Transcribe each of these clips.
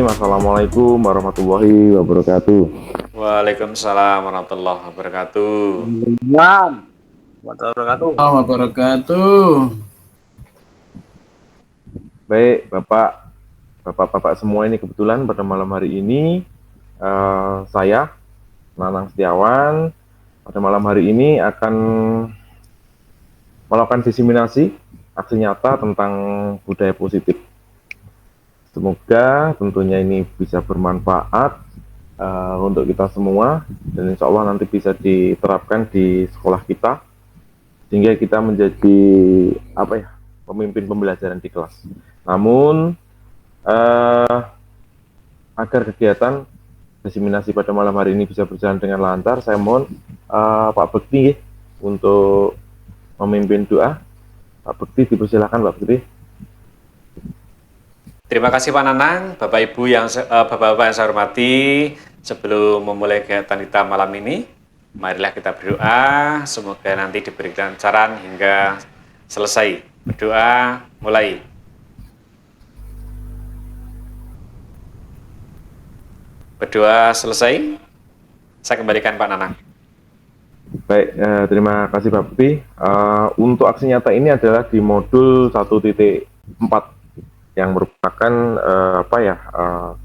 Assalamualaikum warahmatullahi wabarakatuh. Waalaikumsalam warahmatullahi wabarakatuh. Wabarakatuh. Baik, Bapak semua ini kebetulan pada malam hari ini saya, Nanang Setiawan, pada malam hari ini akan melakukan diseminasi aksi nyata tentang budaya positif. Semoga tentunya ini bisa bermanfaat untuk kita semua dan insya Allah nanti bisa diterapkan di sekolah kita sehingga kita menjadi pemimpin pembelajaran di kelas. Namun agar kegiatan diseminasi pada malam hari ini bisa berjalan dengan lancar, saya mohon Pak Bekti untuk memimpin doa. Pak Bekti, dipersilakan Pak Bekti. Terima kasih Pak Nanang, Bapak-Ibu yang Bapak-Bapak yang saya hormati. Sebelum memulai kegiatan kita malam ini, marilah kita berdoa. Semoga nanti diberi kelancaran hingga selesai. Berdoa, mulai. Berdoa selesai. Saya kembalikan Pak Nanang. Baik, terima kasih Pak Bekti. Untuk aksi nyata ini adalah di modul 1.4 yang merupakan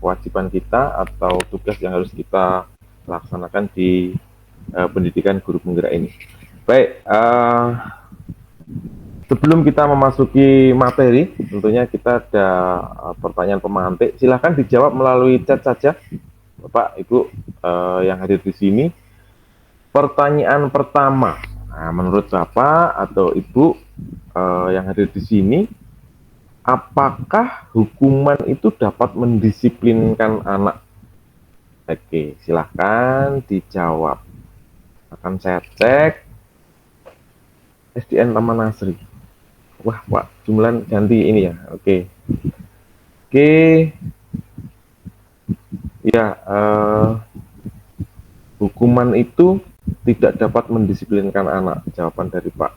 kewajiban kita atau tugas yang harus kita laksanakan di pendidikan guru penggerak ini. Baik, sebelum kita memasuki materi, tentunya kita ada pertanyaan pemantik. Silahkan dijawab melalui chat saja, Bapak, Ibu yang hadir di sini. Pertanyaan pertama, menurut Bapak atau Ibu yang hadir di sini, apakah hukuman itu dapat mendisiplinkan anak? Oke, silahkan dijawab. Akan saya cek. SDN Taman Nasri. Wah, Pak, jumlah ganti ini ya. Oke. Ya, hukuman itu tidak dapat mendisiplinkan anak. Jawaban dari Pak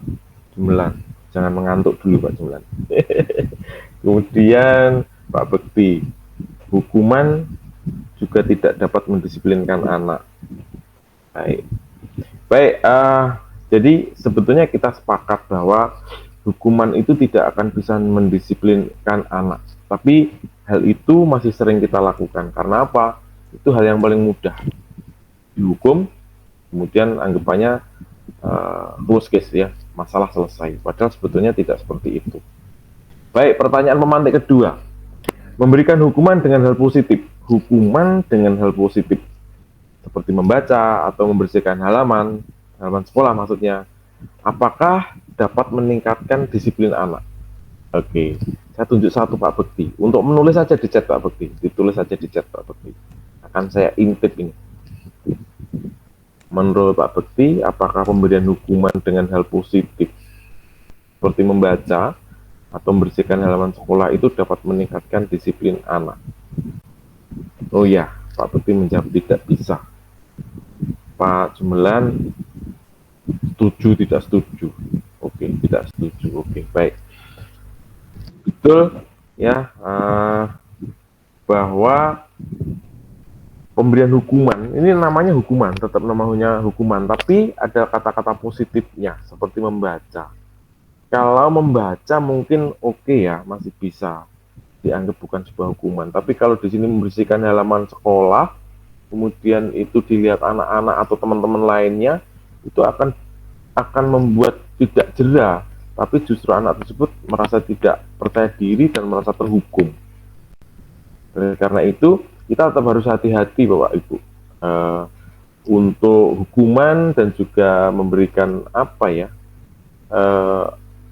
Jumlan. Jangan mengantuk dulu Pak Jumlan. Kemudian Pak Bekti, hukuman juga tidak dapat mendisiplinkan anak. Baik, jadi sebetulnya kita sepakat bahwa hukuman itu tidak akan bisa mendisiplinkan anak. Tapi hal itu masih sering kita lakukan. Karena apa? Itu hal yang paling mudah. Dihukum, kemudian anggapannya worst case ya, masalah selesai. Padahal sebetulnya tidak seperti itu. Baik, pertanyaan pemantik kedua. Memberikan hukuman dengan hal positif. Hukuman dengan hal positif. Seperti membaca atau membersihkan halaman sekolah maksudnya. Apakah dapat meningkatkan disiplin anak? Oke, saya tunjuk satu Pak Bekti. Untuk menulis saja di chat Pak Bekti. Ditulis saja di chat Pak Bekti. Akan saya intip ini. Menurut Pak Bekti, apakah pemberian hukuman dengan hal positif seperti membaca atau membersihkan halaman sekolah itu dapat meningkatkan disiplin anak? Oh ya, Pak Bekti menjawab tidak bisa. Pak Jumelan setuju tidak setuju? Oke, tidak setuju. Oke, baik. Betul ya, bahwa pemberian hukuman ini namanya hukuman, tetap namanya hukuman, tapi ada kata-kata positifnya seperti membaca. Kalau membaca mungkin oke ya, masih bisa dianggap bukan sebuah hukuman. Tapi kalau di sini membersihkan halaman sekolah, kemudian itu dilihat anak-anak atau teman-teman lainnya, itu akan membuat tidak jera, tapi justru anak tersebut merasa tidak percaya diri dan merasa terhukum. Karena itu kita tetap harus hati-hati Bapak Ibu untuk hukuman dan juga memberikan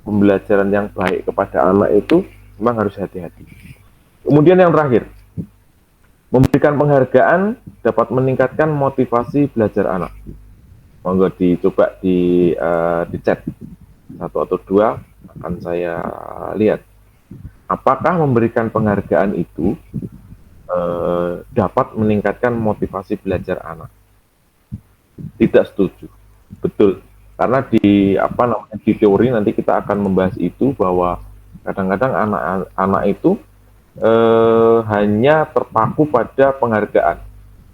pembelajaran yang baik kepada anak itu memang harus hati-hati. Kemudian yang terakhir, memberikan penghargaan dapat meningkatkan motivasi belajar anak. Monggo dicoba di chat 1 atau 2 akan saya lihat. Apakah memberikan penghargaan itu dapat meningkatkan motivasi belajar anak? Tidak setuju. Betul. Karena di teori nanti kita akan membahas itu bahwa kadang-kadang anak-anak itu hanya terpaku pada penghargaan.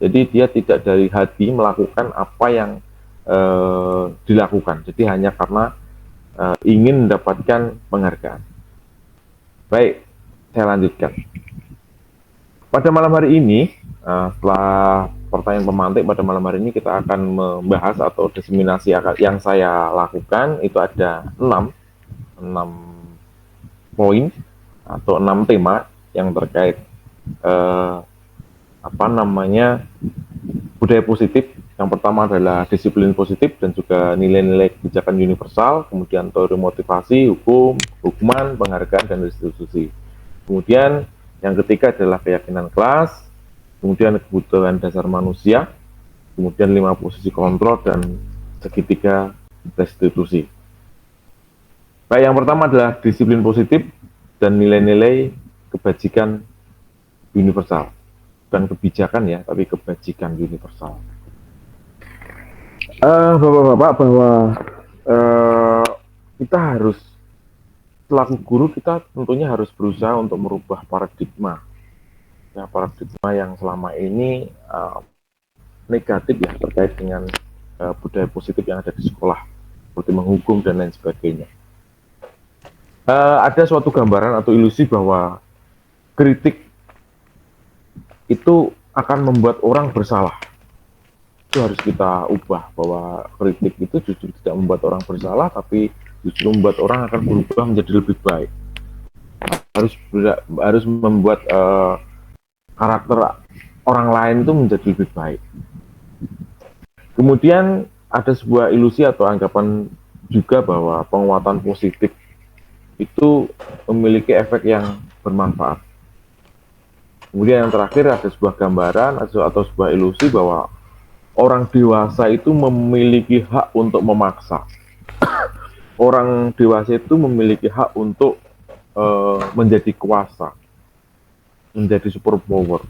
Jadi dia tidak dari hati melakukan apa yang dilakukan. Jadi hanya karena ingin mendapatkan penghargaan. Baik, saya lanjutkan. Pada malam hari ini, setelah pertanyaan pemantik, pada malam hari ini kita akan membahas atau diseminasi yang saya lakukan. Itu ada 6 poin atau 6 tema yang terkait budaya positif. Yang pertama adalah disiplin positif dan juga nilai-nilai kebijakan universal, kemudian teori motivasi, hukuman, penghargaan, dan restitusi. Kemudian yang ketiga adalah keyakinan kelas, kemudian kebutuhan dasar manusia, kemudian 5 posisi kontrol, dan segitiga restitusi. Baik, yang pertama adalah disiplin positif dan nilai-nilai kebajikan universal. Bukan kebijakan ya, tapi kebajikan universal. Bapak-bapak, bahwa kita harus, selaku guru, kita tentunya harus berusaha untuk merubah paradigma. Ya, paradigma yang selama ini negatif ya, terkait dengan budaya positif yang ada di sekolah, seperti menghukum dan lain sebagainya. Ada suatu gambaran atau ilusi bahwa kritik itu akan membuat orang bersalah. Itu harus kita ubah, bahwa kritik itu justru tidak membuat orang bersalah, tapi justru membuat orang akan berubah menjadi lebih baik. Harus membuat karakter orang lain itu menjadi lebih baik. Kemudian ada sebuah ilusi atau anggapan juga bahwa penguatan positif itu memiliki efek yang bermanfaat. Kemudian yang terakhir ada sebuah gambaran atau sebuah ilusi bahwa orang dewasa itu memiliki hak untuk memaksa. Orang dewasa itu memiliki hak untuk menjadi kuasa, menjadi super power.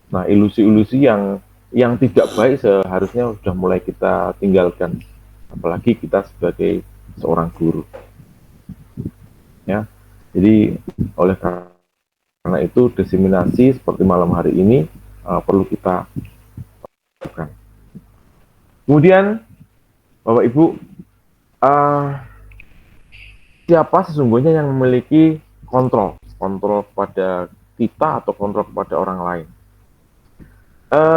Nah, ilusi-ilusi yang tidak baik seharusnya sudah mulai kita tinggalkan, apalagi kita sebagai seorang guru. Ya, jadi oleh karena itu diseminasi seperti malam hari ini perlu kita lakukan. Kemudian, Bapak Ibu, siapa sesungguhnya yang memiliki kontrol pada kita atau kontrol kepada orang lain?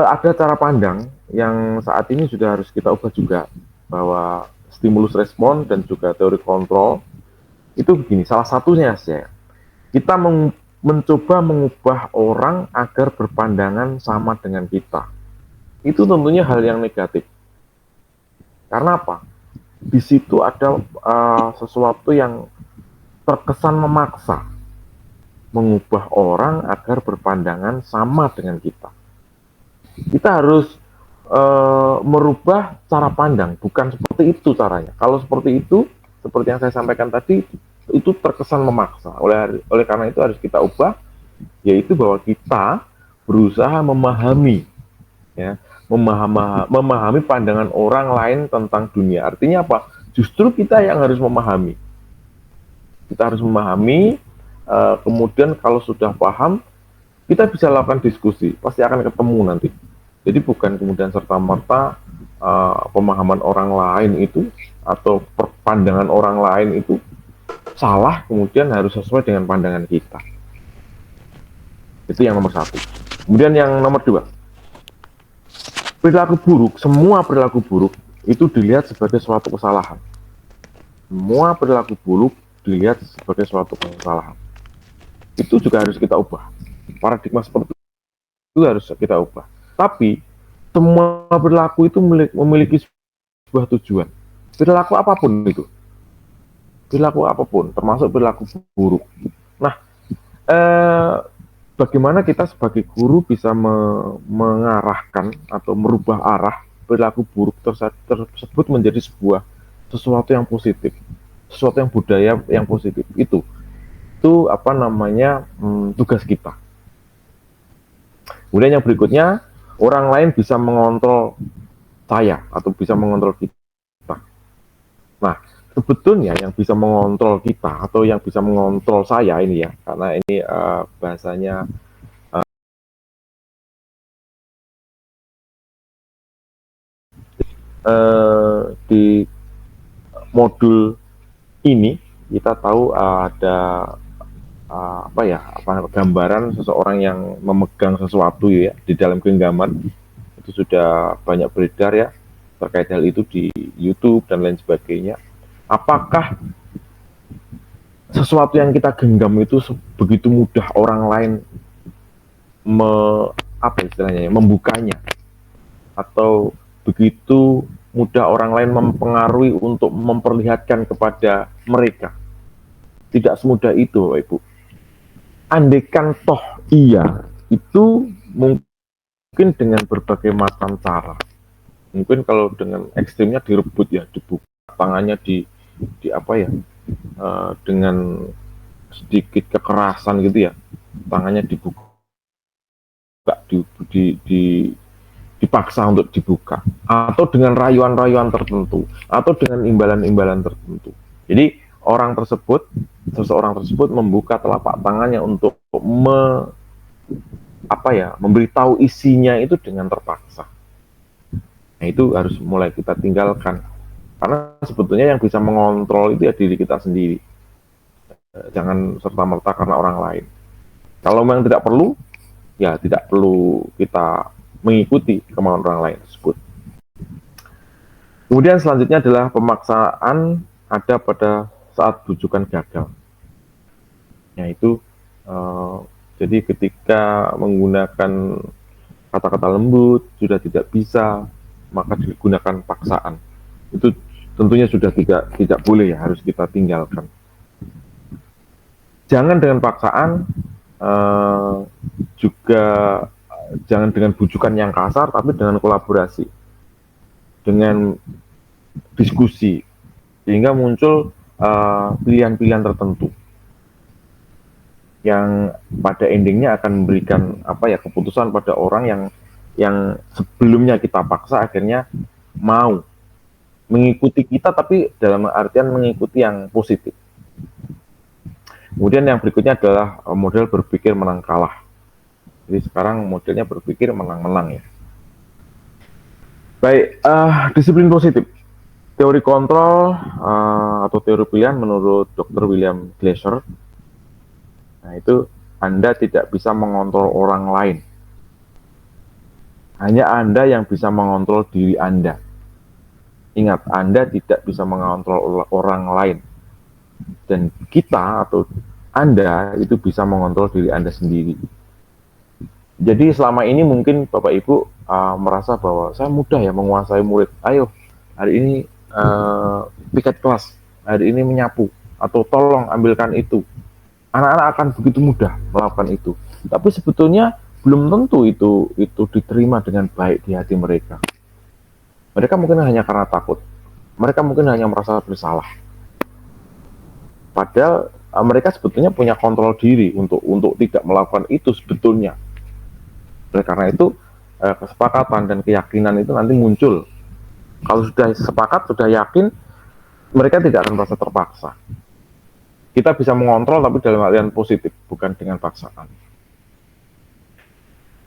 Ada cara pandang yang saat ini sudah harus kita ubah juga, bahwa stimulus respon dan juga teori kontrol itu begini. Salah satunya saya, kita mencoba mengubah orang agar berpandangan sama dengan kita. Itu tentunya hal yang negatif. Karena apa? Di situ ada sesuatu yang terkesan memaksa, mengubah orang agar berpandangan sama dengan kita. Kita harus merubah cara pandang, bukan seperti itu caranya. Kalau seperti itu, seperti yang saya sampaikan tadi, itu terkesan memaksa. Oleh karena itu harus kita ubah, yaitu bahwa kita berusaha memahami, ya, memahami pandangan orang lain tentang dunia. Artinya apa? Justru kita yang harus memahami. Kita harus memahami, kemudian kalau sudah paham, kita bisa lakukan diskusi, pasti akan ketemu nanti. Jadi bukan kemudian serta-merta pemahaman orang lain itu atau pandangan orang lain itu salah, kemudian harus sesuai dengan pandangan kita. Itu yang nomor satu. Kemudian yang nomor dua, perilaku buruk, semua perilaku buruk itu dilihat sebagai suatu kesalahan. Semua perilaku buruk dilihat sebagai suatu kesalahan. Itu juga harus kita ubah. Paradigma seperti itu harus kita ubah. Tapi semua perilaku itu memiliki sebuah tujuan. Perilaku apapun itu. Perilaku apapun, termasuk perilaku buruk. Nah, bagaimana kita sebagai guru bisa mengarahkan atau merubah arah perilaku buruk tersebut menjadi sesuatu yang positif, sesuatu yang budaya yang positif. Itu tugas kita. Kemudian yang berikutnya, orang lain bisa mengontrol saya atau bisa mengontrol kita. Nah, sebetulnya yang bisa mengontrol kita atau yang bisa mengontrol saya ini ya, karena ini bahasanya di modul ini kita tahu ada gambaran seseorang yang memegang sesuatu ya di dalam genggaman. Itu sudah banyak beredar ya terkait hal itu di YouTube dan lain sebagainya. Apakah sesuatu yang kita genggam itu begitu mudah orang lain membukanya, atau begitu mudah orang lain mempengaruhi untuk memperlihatkan kepada mereka? Tidak semudah itu, Bapak Ibu. Andaikan toh iya, itu mungkin dengan berbagai macam cara. Mungkin kalau dengan ekstrimnya direbut ya, dibuka tangannya dengan sedikit kekerasan gitu ya, tangannya dibuka, dipaksa untuk dibuka, atau dengan rayuan-rayuan tertentu, atau dengan imbalan-imbalan tertentu. Jadi seseorang tersebut membuka telapak tangannya untuk memberitahu isinya itu dengan terpaksa. Nah, itu harus mulai kita tinggalkan, karena sebetulnya yang bisa mengontrol itu ya diri kita sendiri. Jangan serta-merta karena orang lain. Kalau memang tidak perlu, ya tidak perlu kita mengikuti kemauan orang lain tersebut. Kemudian selanjutnya adalah pemaksaan ada pada saat bujukan gagal. Yaitu jadi ketika menggunakan kata-kata lembut sudah tidak bisa, maka digunakan paksaan. Itu tentunya sudah tidak boleh ya, harus kita tinggalkan. Jangan dengan paksaan, juga jangan dengan bujukan yang kasar, tapi dengan kolaborasi, dengan diskusi, sehingga muncul pilihan-pilihan tertentu yang pada endingnya akan memberikan keputusan pada orang yang sebelumnya kita paksa akhirnya mau mengikuti kita, tapi dalam artian mengikuti yang positif. Kemudian yang berikutnya adalah model berpikir menang kalah. Jadi sekarang modelnya berpikir menang-menang ya. Baik, disiplin positif. Teori kontrol atau teori pilihan menurut Dr. William Glasser. Nah, itu Anda tidak bisa mengontrol orang lain. Hanya Anda yang bisa mengontrol diri Anda. Ingat, Anda tidak bisa mengontrol orang lain. Dan kita atau Anda itu bisa mengontrol diri Anda sendiri. Jadi selama ini mungkin Bapak Ibu merasa bahwa saya mudah ya menguasai murid. Ayo, hari ini piket kelas, hari ini menyapu, atau tolong ambilkan itu. Anak-anak akan begitu mudah melakukan itu. Tapi sebetulnya belum tentu itu diterima dengan baik di hati mereka. Mereka mungkin hanya karena takut. Mereka mungkin hanya merasa bersalah. Padahal mereka sebetulnya punya kontrol diri untuk tidak melakukan itu sebetulnya. Oleh karena itu kesepakatan dan keyakinan itu nanti muncul. Kalau sudah sepakat, sudah yakin, mereka tidak akan merasa terpaksa. Kita bisa mengontrol tapi dalam artian positif, bukan dengan paksaan.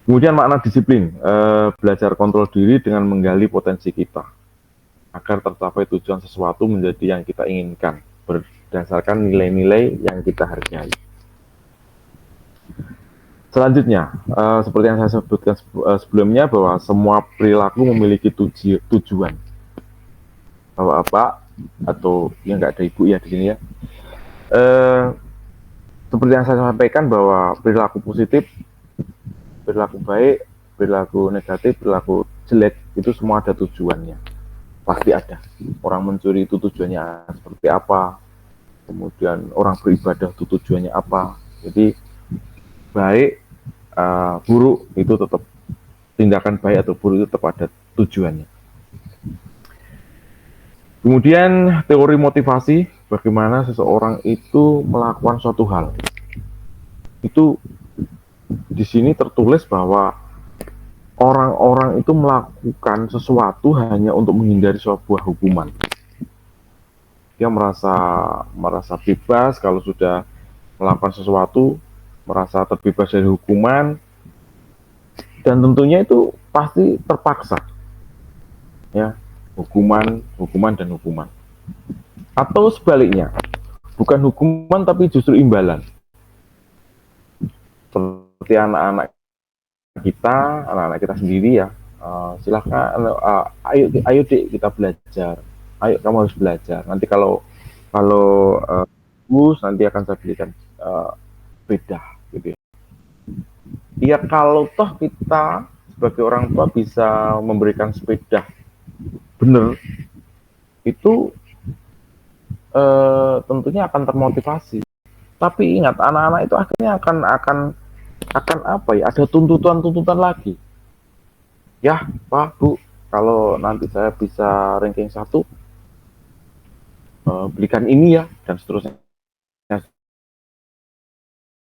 Kemudian makna disiplin, belajar kontrol diri dengan menggali potensi kita agar tercapai tujuan sesuatu menjadi yang kita inginkan berdasarkan nilai-nilai yang kita hargai. Selanjutnya, seperti yang saya sebutkan sebelumnya, bahwa semua perilaku memiliki tujuan. Bapak-bapak atau yang nggak ada ibu ya di sini ya. Seperti yang saya sampaikan bahwa perilaku positif, perilaku baik, perilaku negatif, perilaku jelek itu semua ada tujuannya. Pasti ada. Orang mencuri itu tujuannya seperti apa, kemudian orang beribadah itu tujuannya apa. Jadi baik, buruk itu tetap, tindakan baik atau buruk itu tetap ada tujuannya. Kemudian teori motivasi, bagaimana seseorang itu melakukan suatu hal. Itu di sini tertulis bahwa orang-orang itu melakukan sesuatu hanya untuk menghindari sebuah hukuman. dia merasa bebas kalau sudah melakukan sesuatu, merasa terbebas dari hukuman, dan tentunya itu pasti terpaksa, ya, hukuman dan hukuman. Atau sebaliknya, bukan hukuman tapi justru imbalan. Seperti anak-anak kita sendiri ya, silahkan, ayo dek kita belajar, ayo kamu harus belajar. Nanti kalau nanti akan saya belikan sepeda, gitu ya. Ya kalau toh kita sebagai orang tua bisa memberikan sepeda, bener, itu tentunya akan termotivasi. Tapi ingat, anak-anak itu akhirnya akan apa ya? Ada tuntutan lagi. Ya, Pak, Bu, kalau nanti saya bisa ranking 1, belikan ini ya, dan seterusnya.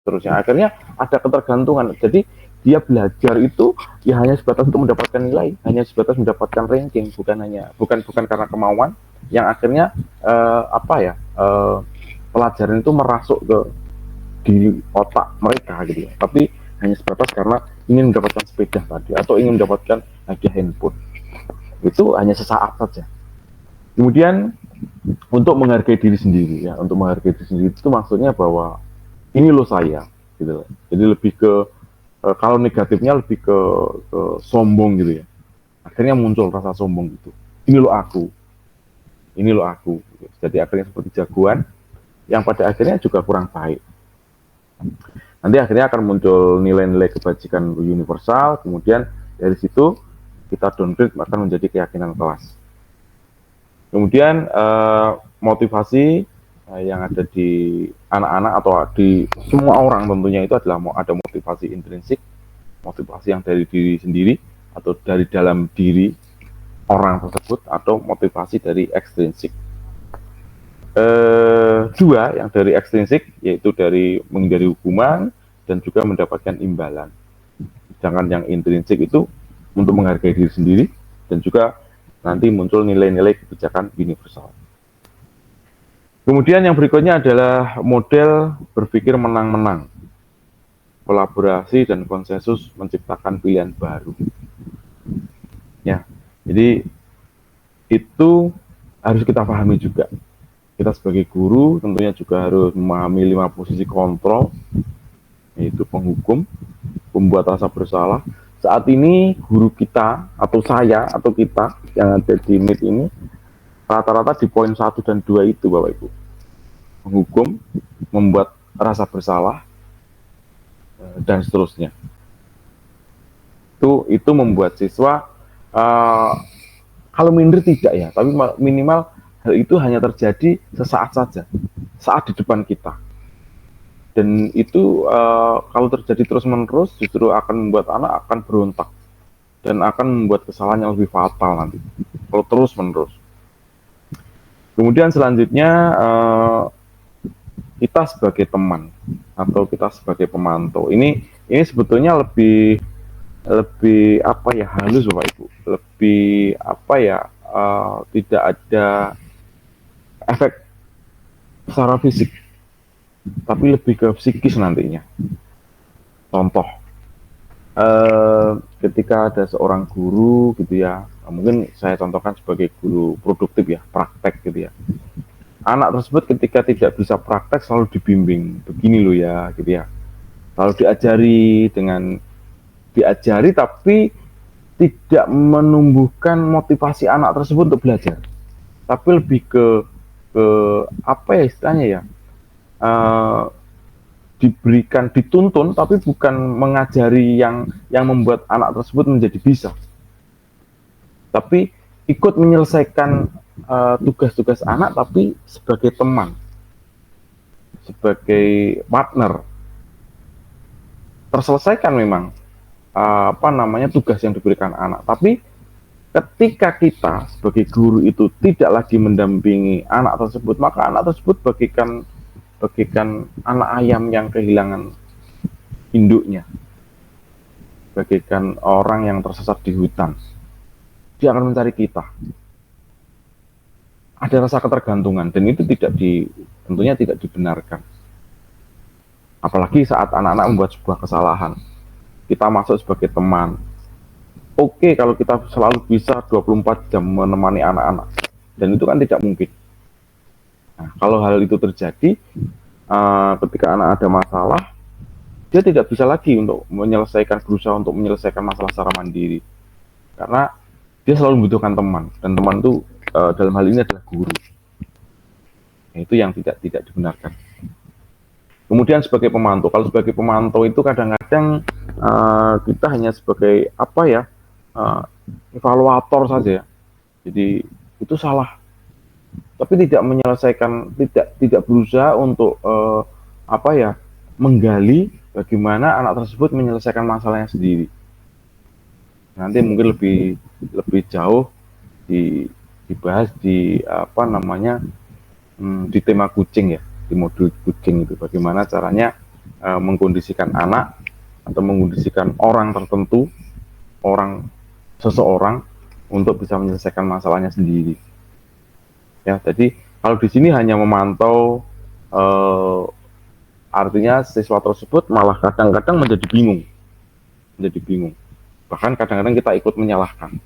Akhirnya ada ketergantungan. Jadi dia belajar itu ya hanya sebatas untuk mendapatkan nilai, hanya sebatas mendapatkan ranking, bukan karena kemauan, yang akhirnya pelajaran itu merasuk ke di otak mereka gitu ya. Tapi hanya sebatas karena ingin mendapatkan sepeda tadi atau ingin mendapatkan hadiah handphone. Itu hanya sesaat saja. Kemudian untuk menghargai diri sendiri ya, untuk menghargai diri sendiri itu maksudnya bahwa ini loh saya gitu. Jadi lebih ke kalau negatifnya lebih ke sombong gitu ya. Akhirnya muncul rasa sombong gitu. Ini loh aku. Ini loh aku. Jadi akhirnya seperti jagoan yang pada akhirnya juga kurang baik. Nanti akhirnya akan muncul nilai-nilai kebajikan universal, kemudian dari situ kita downgrade akan menjadi keyakinan kelas. Kemudian motivasi yang ada di anak-anak atau di semua orang tentunya itu adalah ada motivasi intrinsik, motivasi yang dari diri sendiri atau dari dalam diri orang tersebut, atau motivasi dari ekstrinsik. Dua yang dari ekstrinsik, yaitu dari menghindari hukuman dan juga mendapatkan imbalan. Sedangkan yang intrinsik itu untuk menghargai diri sendiri dan juga nanti muncul nilai-nilai kebijakan universal. Kemudian yang berikutnya adalah model berpikir menang-menang, kolaborasi dan konsensus menciptakan pilihan baru. Ya, jadi itu harus kita pahami juga. Kita sebagai guru tentunya juga harus memahami 5 posisi kontrol, yaitu penghukum, pembuat rasa bersalah. Saat ini guru kita atau saya atau kita yang ada di Meet ini rata-rata di poin 1 dan 2 itu, Bapak Ibu. Menghukum, membuat rasa bersalah, dan seterusnya. Itu membuat siswa kalau minder tidak ya, tapi minimal hal itu hanya terjadi sesaat saja, saat di depan kita. Dan itu kalau terjadi terus-menerus justru akan membuat anak akan berontak dan akan membuat kesalahan yang lebih fatal nanti kalau terus-menerus. Kemudian selanjutnya kita sebagai teman atau kita sebagai pemantau ini sebetulnya lebih apa ya, halus Bapak Ibu, lebih apa ya, tidak ada efek secara fisik, tapi lebih ke psikis nantinya. Contoh, ketika ada seorang guru gitu ya, mungkin saya contohkan sebagai guru produktif ya, praktek gitu ya. Anak tersebut ketika tidak bisa praktek selalu dibimbing, begini loh ya gitu ya. Selalu diajari tapi tidak menumbuhkan motivasi anak tersebut untuk belajar. Tapi lebih ke apa ya istilahnya ya, dituntun tapi bukan mengajari yang membuat anak tersebut menjadi bisa, tapi ikut menyelesaikan tugas-tugas anak, tapi sebagai teman, sebagai partner, terselesaikan memang tugas yang diberikan anak. Tapi ketika kita sebagai guru itu tidak lagi mendampingi anak tersebut, maka anak tersebut bagaikan anak ayam yang kehilangan induknya, bagaikan orang yang tersesat di hutan. Dia akan mencari kita. ada rasa ketergantungan, dan itu tentunya tidak dibenarkan. Apalagi saat anak-anak membuat sebuah kesalahan, kita masuk sebagai teman. Oke, kalau kita selalu bisa 24 jam menemani anak-anak, dan itu kan tidak mungkin. Nah, kalau hal itu terjadi, ketika anak ada masalah, dia tidak bisa lagi untuk berusaha untuk menyelesaikan masalah secara mandiri, karena dia selalu membutuhkan teman, dan teman itu dalam hal ini adalah guru. Nah, itu yang tidak dibenarkan. Kemudian sebagai pemantau, kalau sebagai pemantau itu kadang-kadang kita hanya sebagai evaluator saja ya. Jadi itu salah, tapi tidak menyelesaikan, tidak berusaha untuk menggali bagaimana anak tersebut menyelesaikan masalahnya sendiri. Nanti mungkin lebih jauh dibahas di di tema kucing ya, di modul kucing itu, bagaimana caranya mengkondisikan anak atau mengkondisikan orang tertentu, seseorang untuk bisa menyelesaikan masalahnya sendiri. Ya, jadi kalau di sini hanya memantau, artinya siswa tersebut malah kadang-kadang menjadi bingung. Bahkan kadang-kadang kita ikut menyalahkan.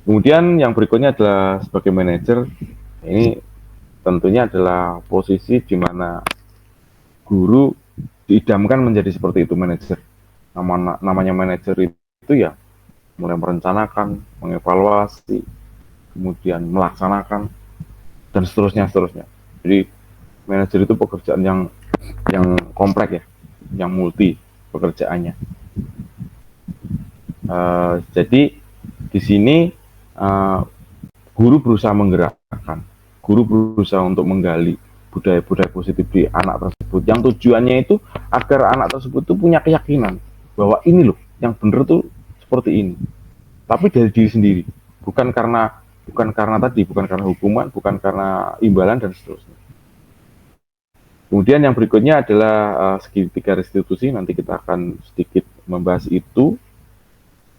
Kemudian yang berikutnya adalah sebagai manajer. Ini tentunya adalah posisi di mana guru diidamkan menjadi seperti itu, manajer. Namanya manajer itu ya mulai merencanakan, mengevaluasi, kemudian melaksanakan, dan seterusnya. Jadi manajer itu pekerjaan yang kompleks ya, yang multi pekerjaannya. Jadi di sini guru berusaha menggerakkan, guru berusaha untuk menggali budaya-budaya positif di anak tersebut, yang tujuannya itu agar anak tersebut itu punya keyakinan bahwa ini loh yang benar tuh seperti ini, tapi dari diri sendiri, bukan karena hukuman, bukan karena imbalan, dan seterusnya. Kemudian yang berikutnya adalah segitiga restitusi. Nanti kita akan sedikit membahas itu,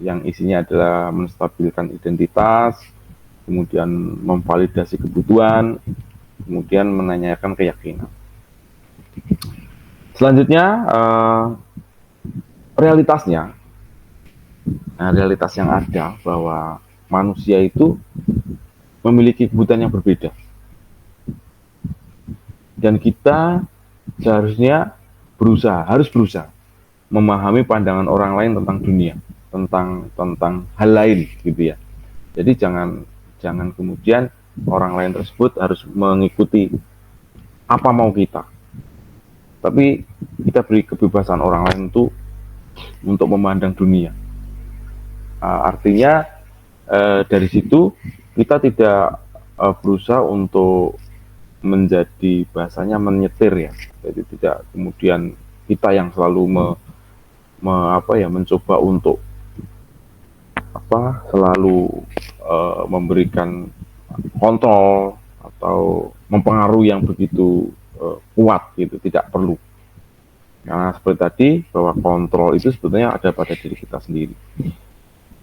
yang isinya adalah menstabilkan identitas, kemudian memvalidasi kebutuhan, kemudian menanyakan keyakinan. Selanjutnya realitasnya. Nah, realitas yang ada bahwa manusia itu memiliki kebutuhan yang berbeda, dan kita seharusnya harus berusaha memahami pandangan orang lain tentang dunia, tentang hal lain gitu ya. Jadi jangan kemudian orang lain tersebut harus mengikuti apa mau kita, tapi kita beri kebebasan orang lain itu untuk memandang dunia. Artinya dari situ kita tidak berusaha untuk menjadi bahasanya menyetir ya. Jadi tidak kemudian kita yang selalu mencoba untuk selalu memberikan kontrol atau mempengaruhi yang begitu kuat gitu, tidak perlu. Karena seperti tadi, bahwa kontrol itu sebetulnya ada pada diri kita sendiri.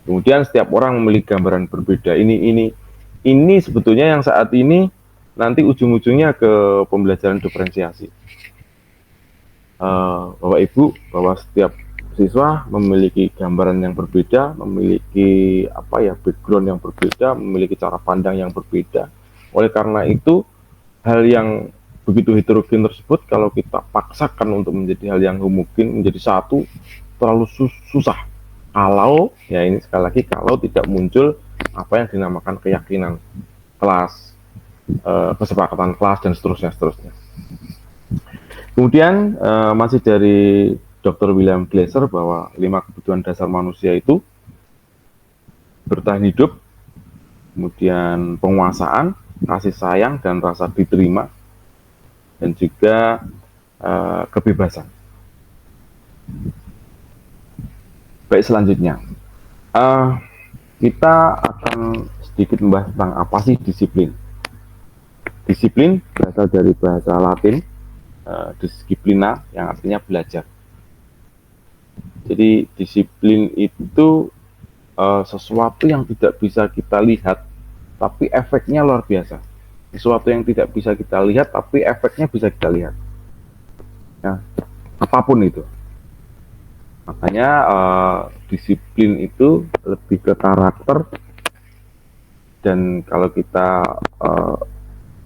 Kemudian setiap orang memiliki gambaran berbeda. Ini sebetulnya yang saat ini nanti ujung-ujungnya ke pembelajaran diferensiasi. Bapak Ibu, bahwa setiap siswa memiliki gambaran yang berbeda, memiliki background yang berbeda, memiliki cara pandang yang berbeda. Oleh karena itu, hal yang begitu heterogen tersebut kalau kita paksakan untuk menjadi hal yang homogen, menjadi satu, terlalu susah. Kalau ini sekali lagi, kalau tidak muncul apa yang dinamakan keyakinan kelas, kesepakatan kelas, dan seterusnya. Kemudian masih dari Dr. William Glasser, bahwa 5 kebutuhan dasar manusia itu bertahan hidup, kemudian penguasaan, kasih sayang, dan rasa diterima, dan juga kebebasan. Baik, selanjutnya kita akan sedikit membahas tentang apa sih disiplin. Disiplin berasal dari bahasa Latin disciplina, yang artinya belajar. Jadi disiplin itu sesuatu yang tidak bisa kita lihat, tapi efeknya luar biasa. Sesuatu yang tidak bisa kita lihat, tapi efeknya bisa kita lihat. Ya, apapun itu. Makanya disiplin itu lebih ke karakter, dan kalau kita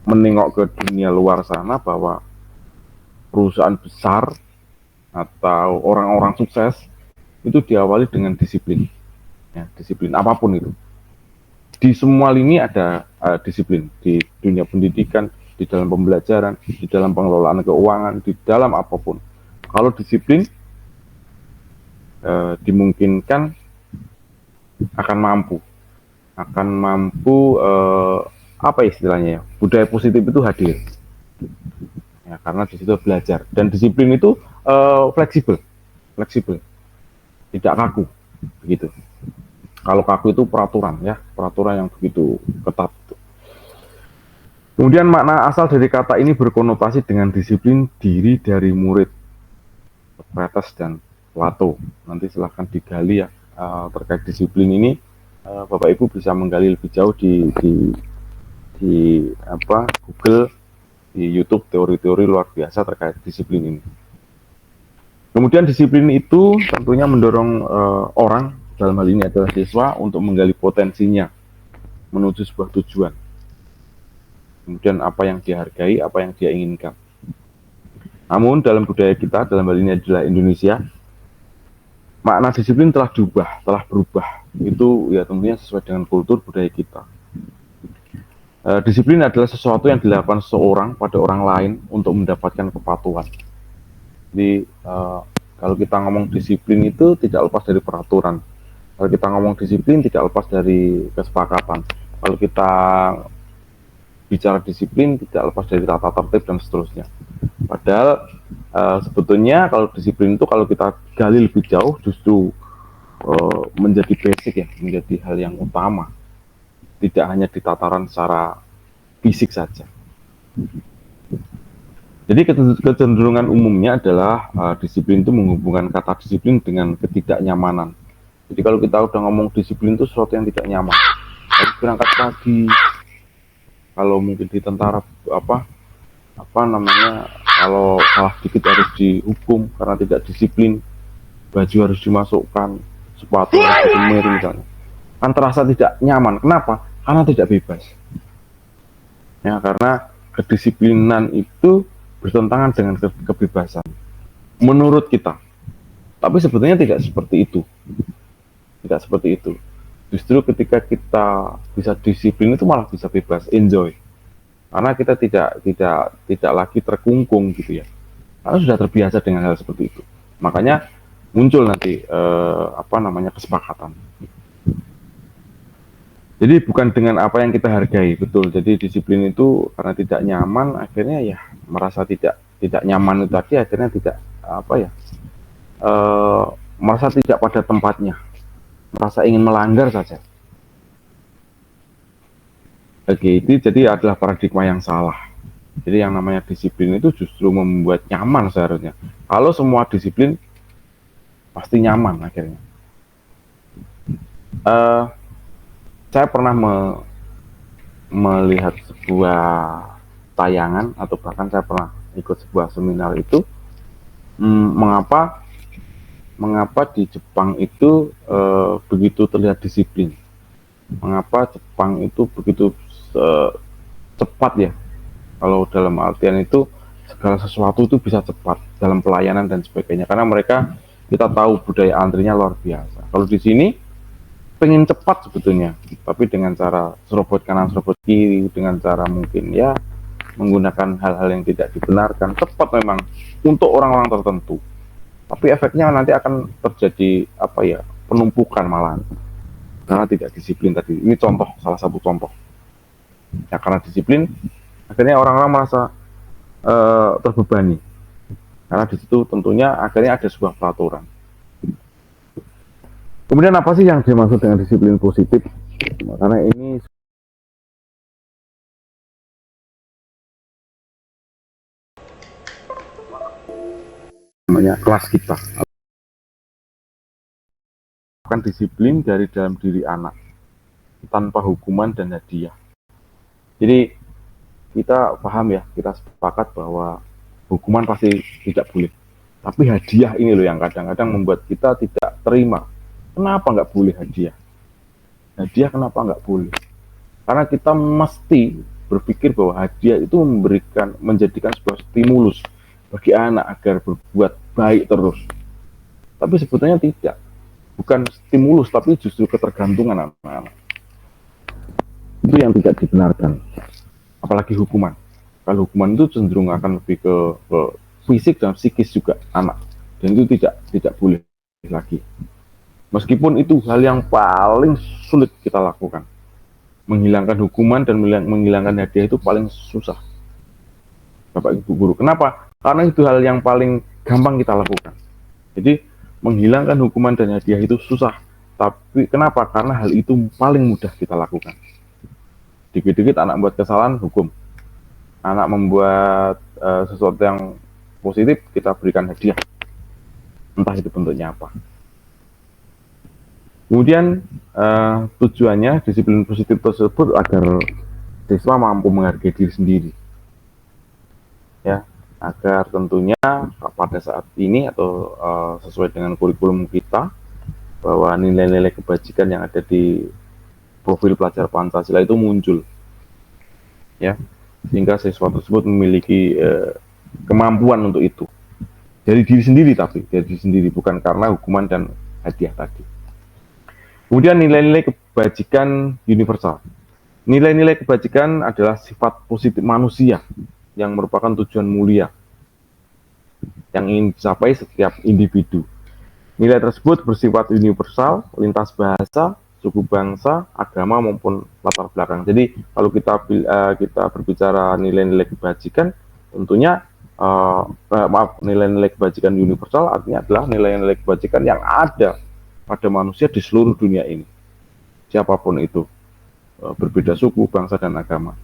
menengok ke dunia luar sana bahwa perusahaan besar atau orang-orang sukses itu diawali dengan disiplin, ya, disiplin apapun itu. Di semua lini ada disiplin, di dunia pendidikan, di dalam pembelajaran, di dalam pengelolaan keuangan, di dalam apapun. Kalau disiplin dimungkinkan akan mampu apa istilahnya ya, budaya positif itu hadir, ya, karena di situ belajar, dan disiplin itu fleksibel, tidak kaku, begitu. Kalau kaku itu peraturan, ya, peraturan yang begitu ketat. Kemudian makna asal dari kata ini berkonotasi dengan disiplin diri dari murid, Socrates dan Plato. Nanti silahkan digali ya terkait disiplin ini. Bapak Ibu bisa menggali lebih jauh di Google, di YouTube, teori-teori luar biasa terkait disiplin ini. Kemudian disiplin itu tentunya mendorong orang, dalam hal ini adalah siswa, untuk menggali potensinya menuju sebuah tujuan. Kemudian apa yang dia hargai, apa yang dia inginkan. Namun dalam budaya kita, dalam hal ini adalah Indonesia, makna disiplin telah berubah. Itu ya tentunya sesuai dengan kultur budaya kita. Disiplin adalah sesuatu yang dilakukan seseorang pada orang lain untuk mendapatkan kepatuhan. Jadi kalau kita ngomong disiplin itu tidak lepas dari peraturan. Kalau kita ngomong disiplin tidak lepas dari kesepakatan. Kalau kita bicara disiplin tidak lepas dari tata tertib dan seterusnya. Padahal sebetulnya kalau disiplin itu kalau kita gali lebih jauh justru menjadi basic, ya, menjadi hal yang utama. Tidak hanya di tataran secara fisik saja. Jadi kecenderungan umumnya adalah disiplin itu menghubungkan kata disiplin dengan ketidaknyamanan. Jadi kalau kita udah ngomong disiplin itu sesuatu yang tidak nyaman. Harus berangkat pagi. Kalau mungkin di tentara kalau salah dikit harus dihukum karena tidak disiplin. Baju harus dimasukkan, sepatu harus dijemur misalnya. Kan terasa tidak nyaman. Kenapa? Karena tidak bebas. Ya, karena kedisiplinan itu bertentangan dengan kebebasan menurut kita. Tapi sebetulnya tidak seperti itu. Tidak seperti itu. Justru ketika kita bisa disiplin itu malah bisa bebas, enjoy. Karena kita tidak lagi terkungkung gitu ya. Karena sudah terbiasa dengan hal seperti itu. Makanya muncul nanti kesepakatan. Jadi bukan dengan apa yang kita hargai, betul. Jadi disiplin itu karena tidak nyaman, akhirnya ya merasa tidak nyaman itu tadi, akhirnya tidak merasa tidak pada tempatnya, merasa ingin melanggar saja. Oke, itu jadi adalah paradigma yang salah. Jadi yang namanya disiplin itu justru membuat nyaman seharusnya. Kalau semua disiplin pasti nyaman akhirnya. Saya pernah melihat sebuah tayangan atau bahkan saya pernah ikut sebuah seminar itu mengapa di Jepang itu begitu terlihat disiplin. Mengapa Jepang itu begitu cepat ya, kalau dalam artian itu segala sesuatu itu bisa cepat dalam pelayanan dan sebagainya, karena mereka, kita tahu budaya antrinya luar biasa. Kalau di sini pengen cepat sebetulnya, tapi dengan cara serobot kanan serobot kiri, dengan cara mungkin ya menggunakan hal-hal yang tidak dibenarkan. Cepat memang untuk orang-orang tertentu, tapi efeknya nanti akan terjadi penumpukan malahan karena tidak disiplin tadi. Ini contoh, salah satu contoh. Ya, karena disiplin, akhirnya orang-orang merasa terbebani. Karena di situ tentunya akhirnya ada sebuah peraturan. Kemudian apa sih yang dimaksud dengan disiplin positif? Karena ini namanya kelas kita. Akan disiplin dari dalam diri anak, tanpa hukuman dan hadiah. Jadi kita paham ya, kita sepakat bahwa hukuman pasti tidak boleh. Tapi hadiah ini loh yang kadang-kadang membuat kita tidak terima. Kenapa nggak boleh hadiah? Hadiah kenapa nggak boleh? Karena kita mesti berpikir bahwa hadiah itu menjadikan sebuah stimulus bagi anak agar berbuat baik terus. Tapi sebetulnya tidak. Bukan stimulus, tapi justru ketergantungan anak-anak. Itu yang tidak dibenarkan. Apalagi hukuman. Kalau hukuman itu cenderung akan lebih ke fisik dan psikis juga anak. Dan itu tidak boleh lagi. Meskipun itu hal yang paling sulit kita lakukan. Menghilangkan hukuman dan menghilangkan hadiah itu paling susah. Bapak Ibu guru. Kenapa? Karena itu hal yang paling gampang kita lakukan. Jadi menghilangkan hukuman dan hadiah itu susah. Tapi kenapa? Karena hal itu paling mudah kita lakukan. Dikit-dikit anak membuat kesalahan, hukum. Anak membuat sesuatu yang positif, kita berikan hadiah. Entah itu bentuknya apa. Kemudian tujuannya disiplin positif tersebut agar siswa mampu menghargai diri sendiri. Ya, agar tentunya pada saat ini atau sesuai dengan kurikulum kita bahwa nilai-nilai kebajikan yang ada di profil pelajar Pancasila itu muncul, ya, sehingga siswa tersebut memiliki kemampuan untuk itu dari diri sendiri, tapi dari diri sendiri, bukan karena hukuman dan hadiah tadi. Kemudian nilai-nilai kebajikan universal. Nilai-nilai kebajikan adalah sifat positif manusia yang merupakan tujuan mulia yang ingin dicapai setiap individu. Nilai tersebut bersifat universal, lintas bahasa, suku bangsa, agama maupun latar belakang. Jadi kalau kita berbicara nilai-nilai kebajikan, tentunya nilai-nilai kebajikan universal artinya adalah nilai-nilai kebajikan yang ada pada manusia di seluruh dunia ini, siapapun itu, berbeda suku, bangsa, dan agama.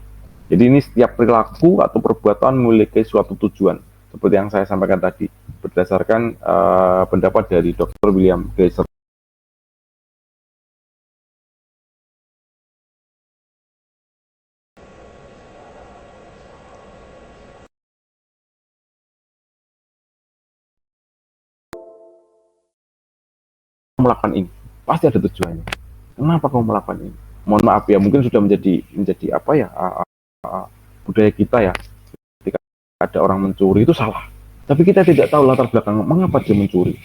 Jadi ini setiap perilaku atau perbuatan memiliki suatu tujuan, seperti yang saya sampaikan tadi, berdasarkan pendapat dari Dr. William Geiser. Melakukan ini pasti ada tujuannya. Kenapa kamu melakukan ini? Mohon maaf ya, mungkin sudah menjadi apa ya, budaya kita ya, ketika ada orang mencuri itu salah, tapi kita tidak tahu latar belakang mengapa dia mencuri.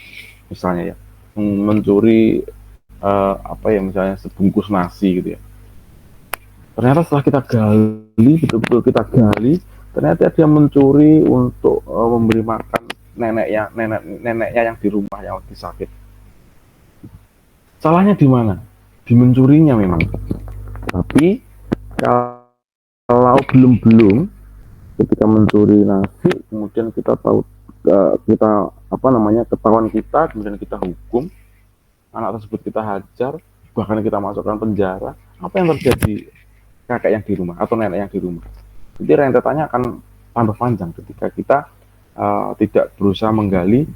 Misalnya ya, mencuri apa ya, misalnya sebungkus nasi gitu ya, ternyata setelah kita gali, betul-betul kita gali, ternyata dia mencuri untuk memberi makan neneknya yang di rumah yang lagi sakit. Salahnya di mana? Di mencurinya memang. Tapi kalau belum ketika mencuri nasi, kemudian kita tahu, kita apa namanya, ketahuan kita, kemudian kita hukum anak tersebut, kita hajar, bahkan kita masukkan penjara, apa yang terjadi kakek yang di rumah atau nenek yang di rumah? Jadi rentetannya akan tambah panjang ketika kita tidak berusaha menggali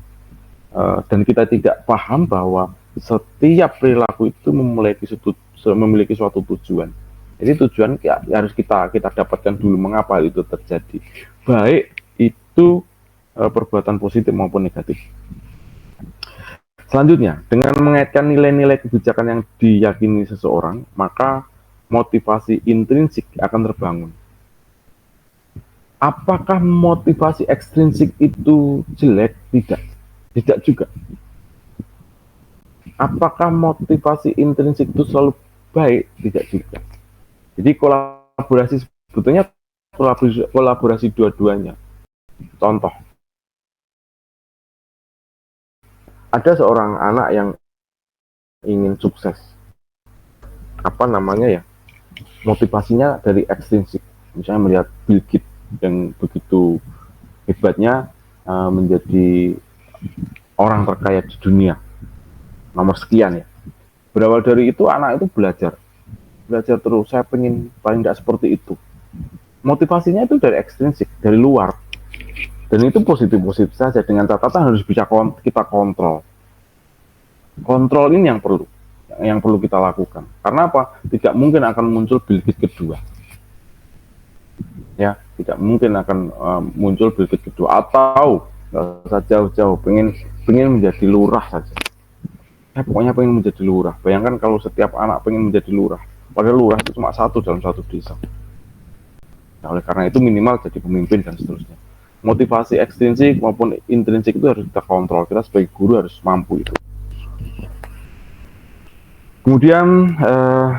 dan kita tidak paham bahwa setiap perilaku itu memiliki suatu tujuan. Jadi tujuan harus kita dapatkan dulu mengapa itu terjadi. Baik itu perbuatan positif maupun negatif. Selanjutnya, dengan mengaitkan nilai-nilai kebijakan yang diyakini seseorang, maka motivasi intrinsik akan terbangun. Apakah motivasi ekstrinsik itu jelek? Tidak. Tidak juga. Apakah motivasi intrinsik itu selalu baik? Tidak juga. Jadi kolaborasi, sebetulnya kolaborasi dua-duanya. Contoh, ada seorang anak yang ingin sukses. Apa namanya ya? Motivasinya dari ekstrinsik. Misalnya melihat Bill Gates yang begitu hebatnya menjadi orang terkaya di dunia, nomor sekian ya. Berawal dari itu anak itu belajar terus, saya pengen paling tidak seperti itu. Motivasinya itu dari ekstrinsik, dari luar, dan itu positif saja, dengan catatan harus bisa kita kontrol ini yang perlu kita lakukan. Karena apa? Tidak mungkin akan muncul Bill Gates kedua. Tidak mungkin akan muncul pilgub kedua, atau nggak usah jauh-jauh, pengen menjadi lurah saja. Pokoknya pengen menjadi lurah. Bayangkan kalau setiap anak pengen menjadi lurah, padahal lurah itu cuma satu dalam satu desa. Nah, oleh karena itu minimal jadi pemimpin dan seterusnya. Motivasi ekstrinsik maupun intrinsik itu harus kita kontrol. Kita sebagai guru harus mampu itu. Kemudian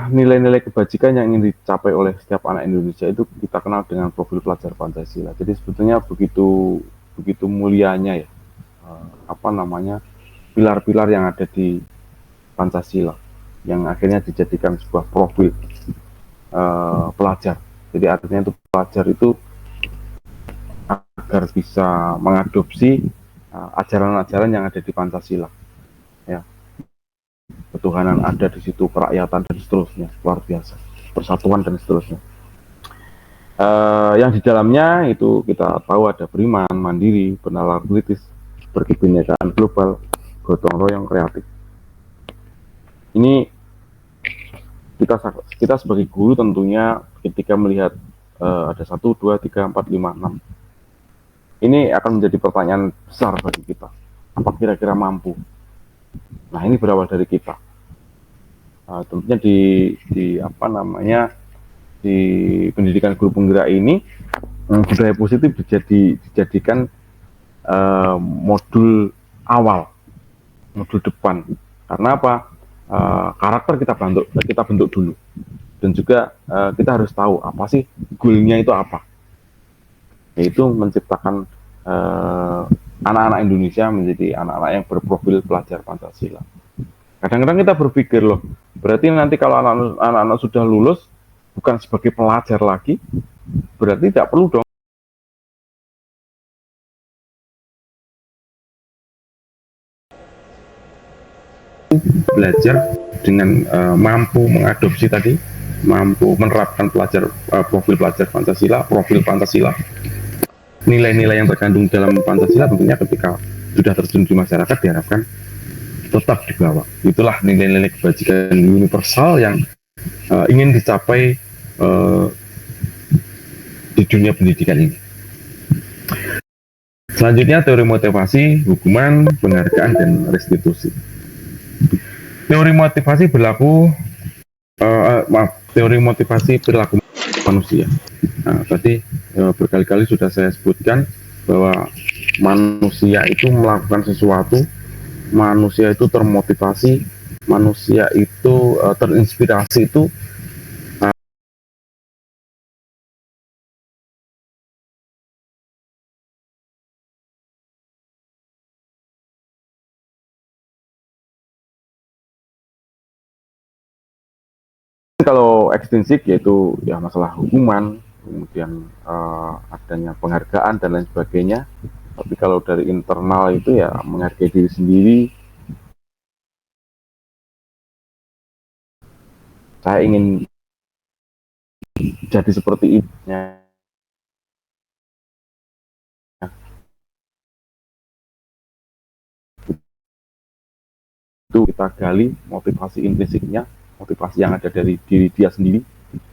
nilai-nilai kebajikan yang ingin dicapai oleh setiap anak Indonesia itu kita kenal dengan profil pelajar Pancasila. Jadi sebetulnya begitu mulianya ya, pilar-pilar yang ada di Pancasila yang akhirnya dijadikan sebuah profil pelajar. Jadi artinya itu pelajar itu agar bisa mengadopsi ajaran-ajaran yang ada di Pancasila, ya, ketuhanan ada di situ, kerakyatan dan seterusnya, luar biasa, persatuan dan seterusnya. Yang di dalamnya itu kita tahu ada beriman, mandiri, bernalar kritis, berkebinekaan global, gotong royong, kreatif. Ini kita sebagai guru tentunya ketika melihat ada 1, 2, 3, 4, 5, 6, ini akan menjadi pertanyaan besar bagi kita. Apa kira-kira mampu? Nah, ini berawal dari kita. Tentunya di pendidikan guru penggerak ini, budaya positif dijadikan modul awal, modul depan. Karena apa? Karakter kita bentuk dulu, dan juga kita harus tahu apa sih goalnya itu apa, yaitu menciptakan anak-anak Indonesia menjadi anak-anak yang berprofil pelajar Pancasila. Kadang-kadang kita berpikir loh, berarti nanti kalau anak-anak sudah lulus bukan sebagai pelajar lagi, berarti tidak perlu dong belajar dengan mampu mengadopsi tadi, mampu menerapkan profil pelajar Pancasila, profil Pancasila, nilai-nilai yang terkandung dalam Pancasila. Tentunya ketika sudah terjun di masyarakat diharapkan tetap dibawa. Itulah nilai-nilai kebajikan universal yang ingin dicapai di dunia pendidikan ini. Selanjutnya teori motivasi, hukuman, penghargaan, dan restitusi. Teori motivasi perilaku manusia. Nah, tadi berkali-kali sudah saya sebutkan bahwa manusia itu melakukan sesuatu, manusia itu termotivasi, manusia itu terinspirasi itu kalau ekstrinsik yaitu ya masalah hukuman, kemudian adanya penghargaan dan lain sebagainya. Tapi kalau dari internal itu ya menghargai diri sendiri. Saya ingin jadi seperti itu. Itu kita gali motivasi intrinsiknya, motivasi yang ada dari diri dia sendiri.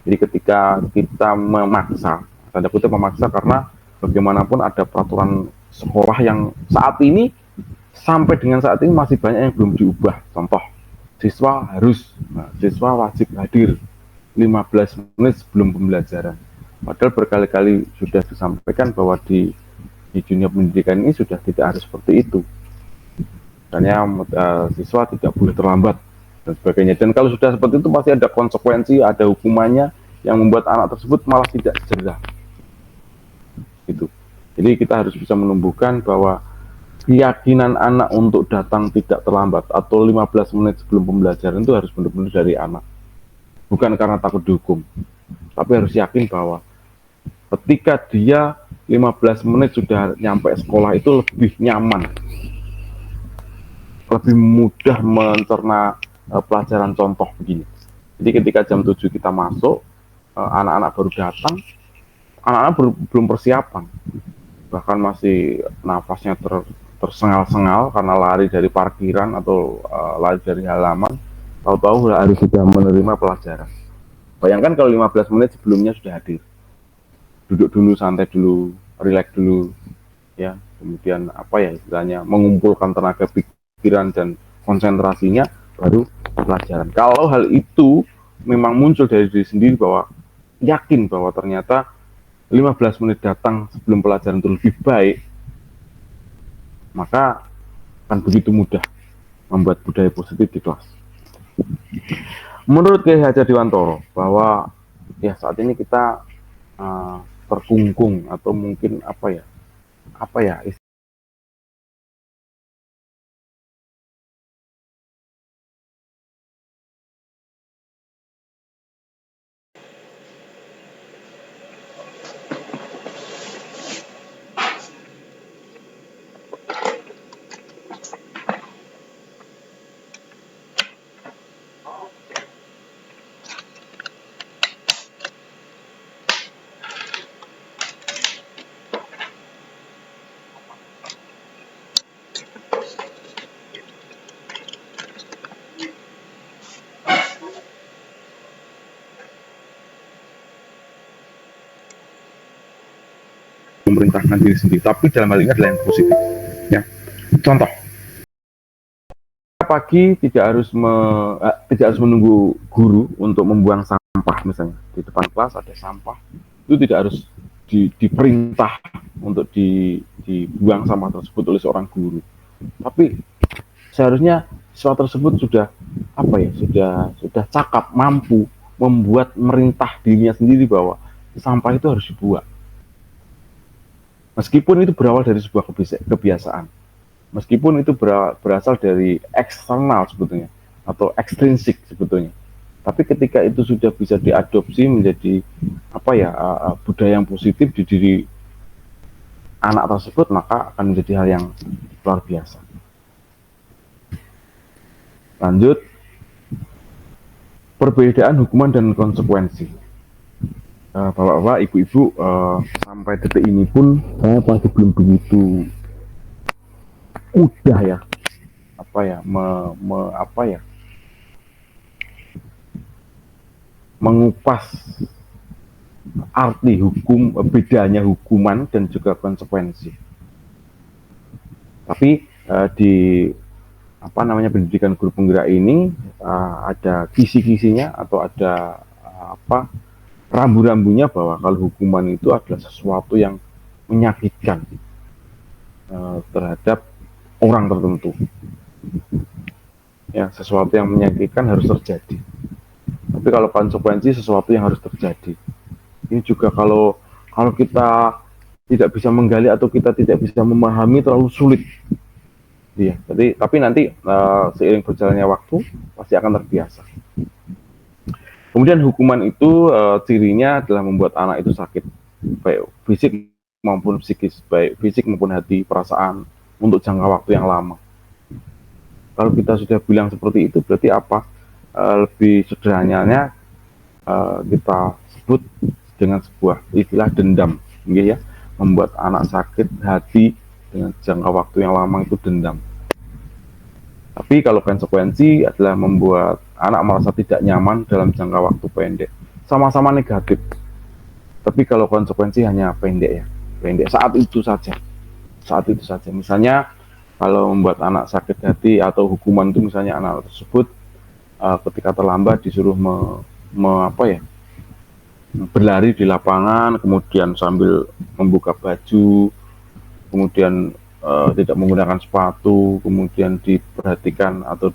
Jadi ketika kita memaksa, tanda kutip memaksa, karena bagaimanapun ada peraturan sekolah yang sampai dengan saat ini masih banyak yang belum diubah. Contoh, siswa wajib hadir 15 menit sebelum pembelajaran. Padahal berkali-kali sudah disampaikan bahwa di dunia pendidikan ini sudah tidak harus seperti itu. Misalnya siswa tidak boleh terlambat dan sebagainya. Dan kalau sudah seperti itu pasti ada konsekuensi, ada hukumannya yang membuat anak tersebut malah tidak jerah. Gitu. Jadi kita harus bisa menumbuhkan bahwa keyakinan anak untuk datang tidak terlambat atau 15 menit sebelum pembelajaran itu harus benar-benar dari anak. Bukan karena takut dihukum, tapi harus yakin bahwa ketika dia 15 menit sudah nyampe sekolah itu lebih nyaman, lebih mudah mencerna pelajaran. Contoh begini, jadi ketika jam 7 kita masuk, anak-anak baru datang, anak-anak belum persiapan, bahkan masih nafasnya tersengal-sengal karena lari dari parkiran atau lari dari halaman, tahu-tahu harus sudah menerima pelajaran. Bayangkan kalau 15 menit sebelumnya sudah hadir. duduk dulu, santai dulu, relax dulu, ya. Kemudian apa ya istilahnya, mengumpulkan tenaga pikiran dan konsentrasinya, baru pelajaran. Kalau hal itu memang muncul dari diri sendiri, bahwa yakin bahwa ternyata 15 menit datang sebelum pelajaran itu lebih baik, maka akan begitu mudah membuat budaya positif di kelas. Menurut Kiai Hajar Dewantoro, bahwa ya saat ini kita terkungkung, atau mungkin apa ya memerintahkan diri sendiri, tapi dalam hal ini adalah yang positif, ya. Contoh, pagi tidak harus menunggu guru untuk membuang sampah. Misalnya di depan kelas ada sampah, itu tidak harus diperintah untuk dibuang sampah tersebut oleh seorang guru, tapi seharusnya siswa tersebut sudah sudah cakap, mampu membuat merintah dirinya sendiri bahwa sampah itu harus dibuang, meskipun itu berawal dari sebuah kebiasaan, meskipun itu berasal dari eksternal sebetulnya, atau ekstrinsik sebetulnya. Tapi ketika itu sudah bisa diadopsi menjadi budaya yang positif di diri anak tersebut, maka akan menjadi hal yang luar biasa. Lanjut, perbedaan hukuman dan konsekuensi. Bapak-bapak, ibu-ibu, sampai detik ini pun saya masih belum begitu mudah ya mengupas arti bedanya hukuman dan juga konsekuensi. Tapi di pendidikan guru penggerak ini ada kisi-kisinya, atau ada rambu-rambunya, bahwa kalau hukuman itu adalah sesuatu yang menyakitkan terhadap orang tertentu, ya, sesuatu yang menyakitkan harus terjadi. Tapi kalau konsekuensi, sesuatu yang harus terjadi. Ini juga kalau kita tidak bisa menggali, atau kita tidak bisa memahami, terlalu sulit. Iya, tapi nanti seiring berjalannya waktu pasti akan terbiasa. Kemudian hukuman itu cirinya adalah membuat anak itu sakit, baik fisik maupun psikis, baik fisik maupun hati, perasaan, untuk jangka waktu yang lama. Kalau kita sudah bilang seperti itu, berarti apa? Lebih sederhananya kita sebut dengan sebuah istilah dendam, ya, membuat anak sakit hati dengan jangka waktu yang lama, itu dendam. Tapi kalau konsekuensi adalah membuat anak merasa tidak nyaman dalam jangka waktu pendek, sama-sama negatif. Tapi kalau konsekuensi hanya pendek, ya, pendek saat itu saja. Misalnya kalau membuat anak sakit hati, atau hukuman itu misalnya anak tersebut ketika terlambat disuruh berlari di lapangan, kemudian sambil membuka baju, kemudian tidak menggunakan sepatu, kemudian diperhatikan atau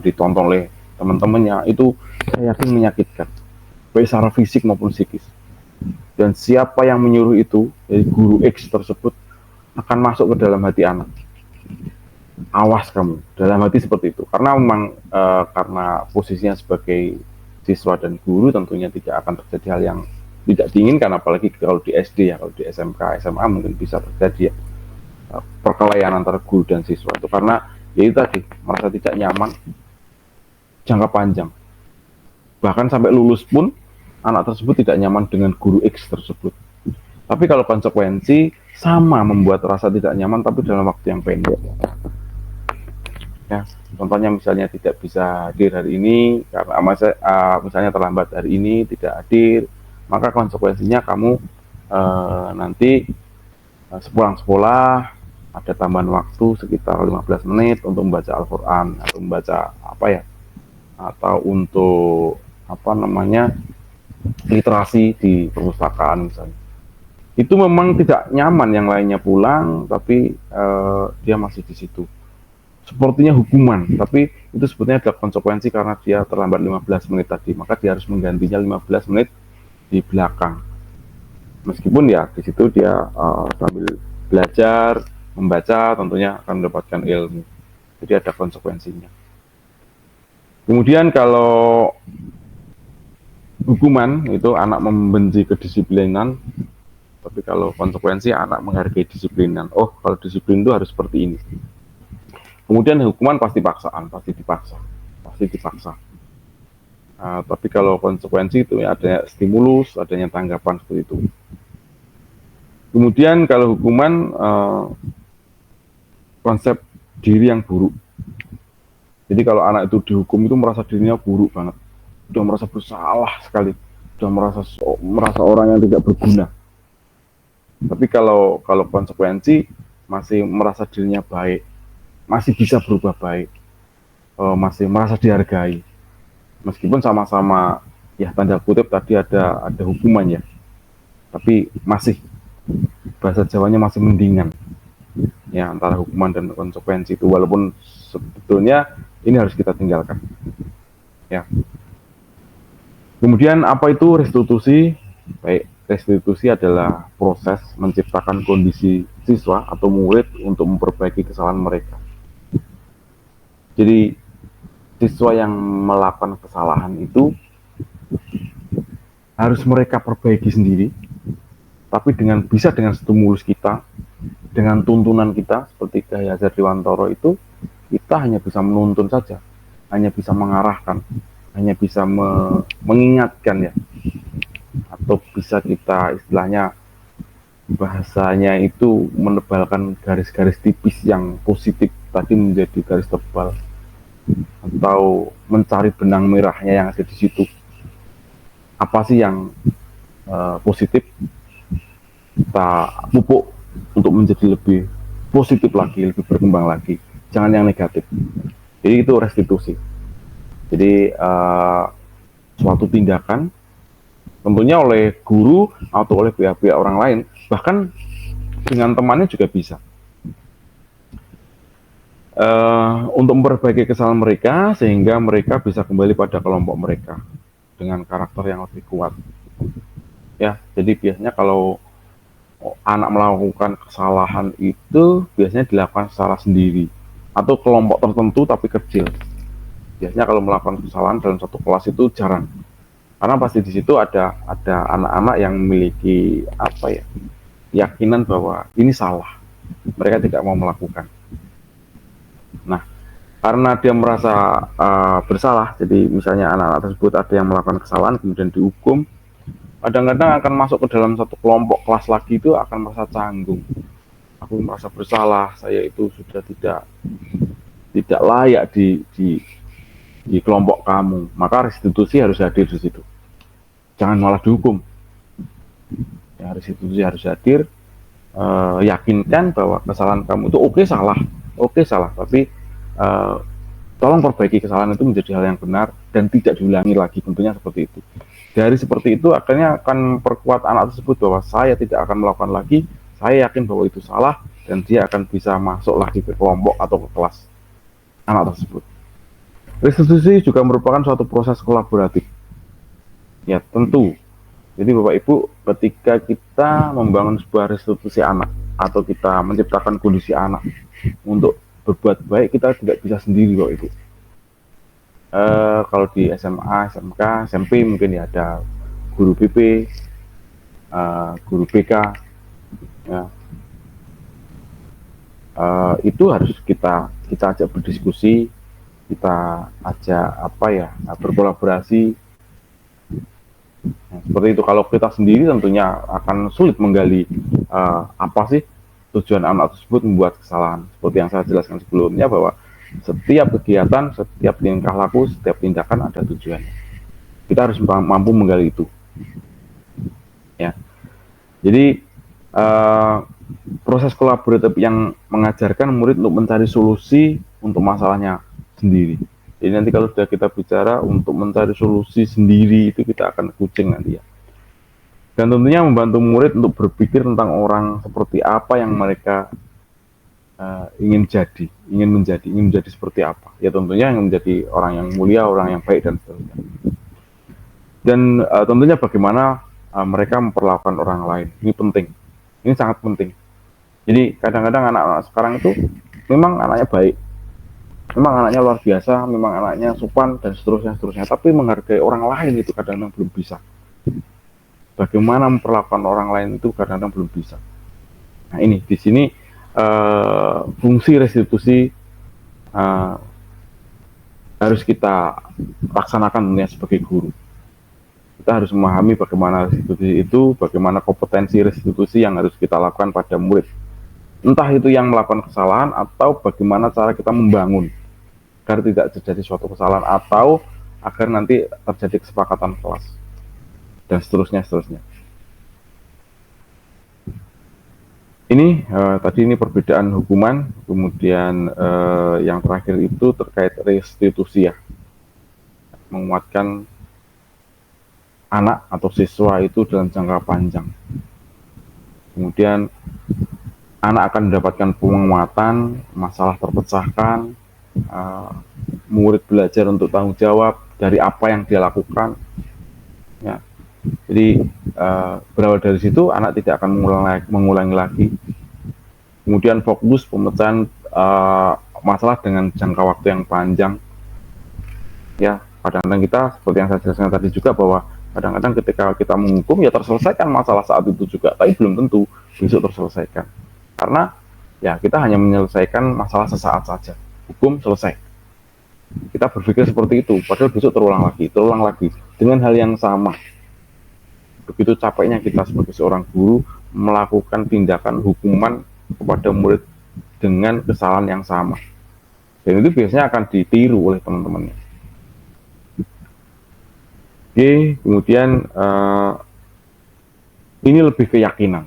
ditonton oleh teman-temannya, itu saya yakin menyakitkan, baik secara fisik maupun psikis. Dan siapa yang menyuruh itu, dari guru X tersebut, akan masuk ke dalam hati anak. Awas kamu, dalam hati seperti itu. Karena memang karena posisinya sebagai siswa dan guru, tentunya tidak akan terjadi hal yang tidak diinginkan, apalagi kalau di SD, ya. Kalau di SMK, SMA mungkin bisa terjadi, ya, perkelahian antara guru dan siswa itu, karena ya itu tadi, merasa tidak nyaman jangka panjang. Bahkan sampai lulus pun anak tersebut tidak nyaman dengan guru X tersebut. Tapi kalau konsekuensi, sama membuat rasa tidak nyaman, tapi dalam waktu yang pendek. Ya, contohnya misalnya tidak bisa hadir hari ini karena misalnya terlambat hari ini, tidak hadir, maka konsekuensinya kamu nanti sepulang sekolah ada tambahan waktu sekitar 15 menit untuk membaca Al-Quran atau membaca apa ya, atau untuk apa namanya, literasi di perpustakaan misalnya. Itu memang tidak nyaman yang lainnya pulang, tapi dia masih di situ. Sepertinya hukuman, tapi itu sebetulnya ada konsekuensi karena dia terlambat 15 menit tadi, maka dia harus menggantinya 15 menit di belakang. Meskipun ya di situ dia sambil belajar, membaca, tentunya akan mendapatkan ilmu. Jadi ada konsekuensinya. Kemudian kalau hukuman itu anak membenci kedisiplinan, tapi kalau konsekuensi anak menghargai disiplinan. Oh, kalau disiplin itu harus seperti ini. Kemudian hukuman pasti paksaan, pasti dipaksa. Tapi kalau konsekuensi itu ya ada stimulus, adanya tanggapan seperti itu. Kemudian kalau hukuman konsep diri yang buruk. Jadi kalau anak itu dihukum itu merasa dirinya buruk banget, udah merasa bersalah sekali, udah merasa orang yang tidak berguna. Tapi kalau konsekuensi masih merasa dirinya baik, masih bisa berubah baik, masih merasa dihargai, meskipun sama-sama ya tanda kutip tadi ada hukuman ya, tapi masih bahasa Jawanya masih mendingan ya antara hukuman dan konsekuensi itu, walaupun sebetulnya ini harus kita tinggalkan ya. Kemudian apa itu restitusi? Baik, restitusi adalah proses menciptakan kondisi siswa atau murid untuk memperbaiki kesalahan mereka. Jadi siswa yang melakukan kesalahan itu harus mereka perbaiki sendiri, tapi bisa dengan stimulus kita, dengan tuntunan kita seperti Kyai Hajar Dewantara itu, kita hanya bisa menuntun saja, hanya bisa mengarahkan, hanya bisa mengingatkan ya, atau bisa kita istilahnya bahasanya itu menebalkan garis-garis tipis yang positif tadi menjadi garis tebal, atau mencari benang merahnya yang ada di situ. Apa sih yang positif, kita pupuk untuk menjadi lebih positif lagi, lebih berkembang lagi, jangan yang negatif. Jadi itu restitusi. Jadi suatu tindakan tentunya oleh guru atau oleh pihak-pihak orang lain, bahkan dengan temannya juga bisa, untuk memperbaiki kesalahan mereka sehingga mereka bisa kembali pada kelompok mereka dengan karakter yang lebih kuat ya. Jadi biasanya kalau anak melakukan kesalahan itu biasanya dilakukan secara sendiri atau kelompok tertentu tapi kecil. Biasanya kalau melakukan kesalahan dalam satu kelas itu jarang, karena pasti di situ ada anak-anak yang memiliki apa ya, keyakinan bahwa ini salah, mereka tidak mau melakukan. Nah, karena dia merasa bersalah, jadi misalnya anak-anak tersebut ada yang melakukan kesalahan kemudian dihukum, kadang-kadang akan masuk ke dalam satu kelompok kelas lagi itu akan merasa canggung. Aku merasa bersalah, saya itu sudah tidak layak di kelompok kamu. Maka restitusi harus hadir di situ. Jangan malah dihukum. Ya, restitusi harus hadir, yakinkan bahwa kesalahan kamu itu oke salah, tapi tolong perbaiki kesalahan itu menjadi hal yang benar dan tidak diulangi lagi, tentunya seperti itu. Dari seperti itu akhirnya akan perkuat anak tersebut bahwa saya tidak akan melakukan lagi, saya yakin bahwa itu salah, dan dia akan bisa masuk lagi ke kelompok atau ke kelas anak tersebut. Restitusi juga merupakan suatu proses kolaboratif. Ya tentu. Jadi Bapak Ibu, ketika kita membangun sebuah restitusi anak atau kita menciptakan kondisi anak untuk berbuat baik, kita tidak bisa sendiri Bapak Ibu. Kalau di SMA, SMK, SMP mungkin ya ada guru BP, guru BK, ya. Itu harus kita ajak berdiskusi, kita ajak berkolaborasi. Nah, seperti itu. Kalau kita sendiri tentunya akan sulit menggali apa sih tujuan anak tersebut membuat kesalahan. Seperti yang saya jelaskan sebelumnya bahwa setiap kegiatan, setiap tingkah laku, setiap tindakan ada tujuannya. Kita harus mampu menggali itu. Ya. Jadi proses kolaboratif yang mengajarkan murid untuk mencari solusi untuk masalahnya sendiri. Jadi nanti kalau sudah kita bicara untuk mencari solusi sendiri, itu kita akan kucing nanti ya. Dan tentunya membantu murid untuk berpikir tentang orang seperti apa yang mereka ingin menjadi seperti apa. Ya tentunya ingin menjadi orang yang mulia, orang yang baik dan seterusnya. Dan tentunya bagaimana mereka memperlakukan orang lain. Ini penting. Ini sangat penting. Jadi kadang-kadang anak-anak sekarang itu memang anaknya baik, memang anaknya luar biasa, memang anaknya sopan dan seterusnya. Tapi menghargai orang lain itu kadang-kadang belum bisa. Bagaimana memperlakukan orang lain itu kadang-kadang belum bisa. Nah ini di sini fungsi restitusi harus kita laksanakan sebagai guru. Kita harus memahami bagaimana restitusi itu, bagaimana kompetensi restitusi yang harus kita lakukan pada murid. Entah itu yang melakukan kesalahan atau bagaimana cara kita membangun agar tidak terjadi suatu kesalahan atau agar nanti terjadi kesepakatan kelas dan seterusnya. Ini tadi ini perbedaan hukuman, kemudian yang terakhir itu terkait restitusi ya, menguatkan anak atau siswa itu dalam jangka panjang. Kemudian anak akan mendapatkan penguatan, masalah terpecahkan, murid belajar untuk tanggung jawab dari apa yang dia lakukan. Ya. Jadi berawal dari situ anak tidak akan mengulangi lagi. Kemudian fokus pemecahan masalah dengan jangka waktu yang panjang. Ya, kadang-kadang kita seperti yang saya jelaskan tadi juga bahwa kadang-kadang ketika kita menghukum ya terselesaikan masalah saat itu juga, tapi belum tentu besok terselesaikan. Karena ya kita hanya menyelesaikan masalah sesaat saja. Hukum selesai. Kita berpikir seperti itu, padahal besok terulang lagi dengan hal yang sama. Begitu capeknya kita sebagai seorang guru melakukan tindakan hukuman kepada murid dengan kesalahan yang sama. Dan itu biasanya akan ditiru oleh teman-temannya. Oke, kemudian ini lebih keyakinan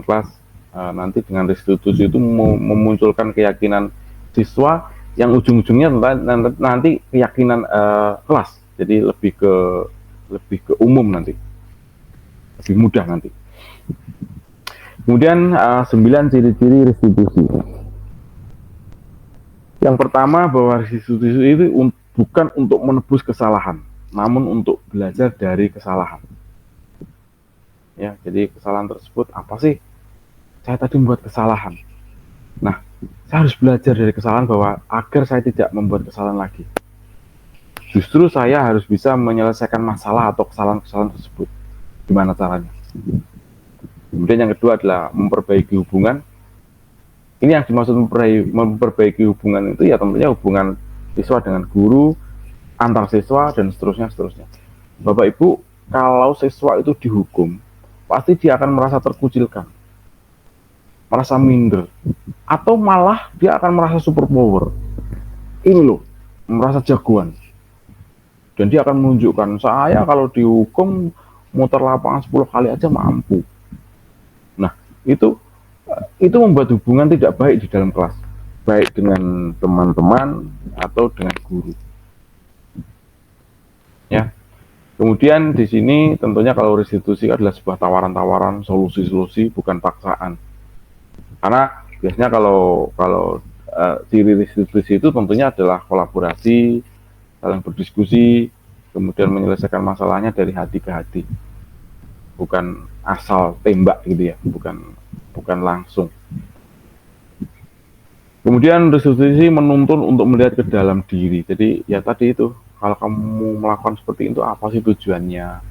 kelas. Nanti dengan restitusi itu memunculkan keyakinan siswa yang ujung-ujungnya nanti keyakinan kelas. Jadi lebih ke umum nanti, lebih mudah nanti. Kemudian 9 ciri-ciri restitusi. Yang pertama bahwa restitusi itu bukan untuk menebus kesalahan, namun untuk belajar dari kesalahan. Ya, jadi kesalahan tersebut apa sih? Saya tadi membuat kesalahan. Nah, saya harus belajar dari kesalahan bahwa agar saya tidak membuat kesalahan lagi. Justru saya harus bisa menyelesaikan masalah atau kesalahan-kesalahan tersebut. Gimana caranya? Kemudian yang kedua adalah memperbaiki hubungan. Ini yang dimaksud memperbaiki hubungan itu ya tentunya hubungan siswa dengan guru, antar siswa dan seterusnya. Bapak Ibu, kalau siswa itu dihukum, pasti dia akan merasa terkucilkan, merasa minder, atau malah dia akan merasa super power. Ini loh, merasa jagoan. Dan dia akan menunjukkan, saya kalau dihukum muter lapangan 10 kali aja mampu. Nah, itu membuat hubungan tidak baik di dalam kelas, baik dengan teman-teman atau dengan guru. Ya. Kemudian di sini tentunya kalau restitusi adalah sebuah tawaran-tawaran, solusi-solusi, bukan paksaan. Karena biasanya kalau ciri restitusi itu tentunya adalah kolaborasi, saling berdiskusi, kemudian menyelesaikan masalahnya dari hati ke hati, bukan asal tembak gitu ya, bukan langsung. Kemudian restitusi menuntun untuk melihat ke dalam diri. Jadi ya tadi itu, kalau kamu melakukan seperti itu apa sih tujuannya?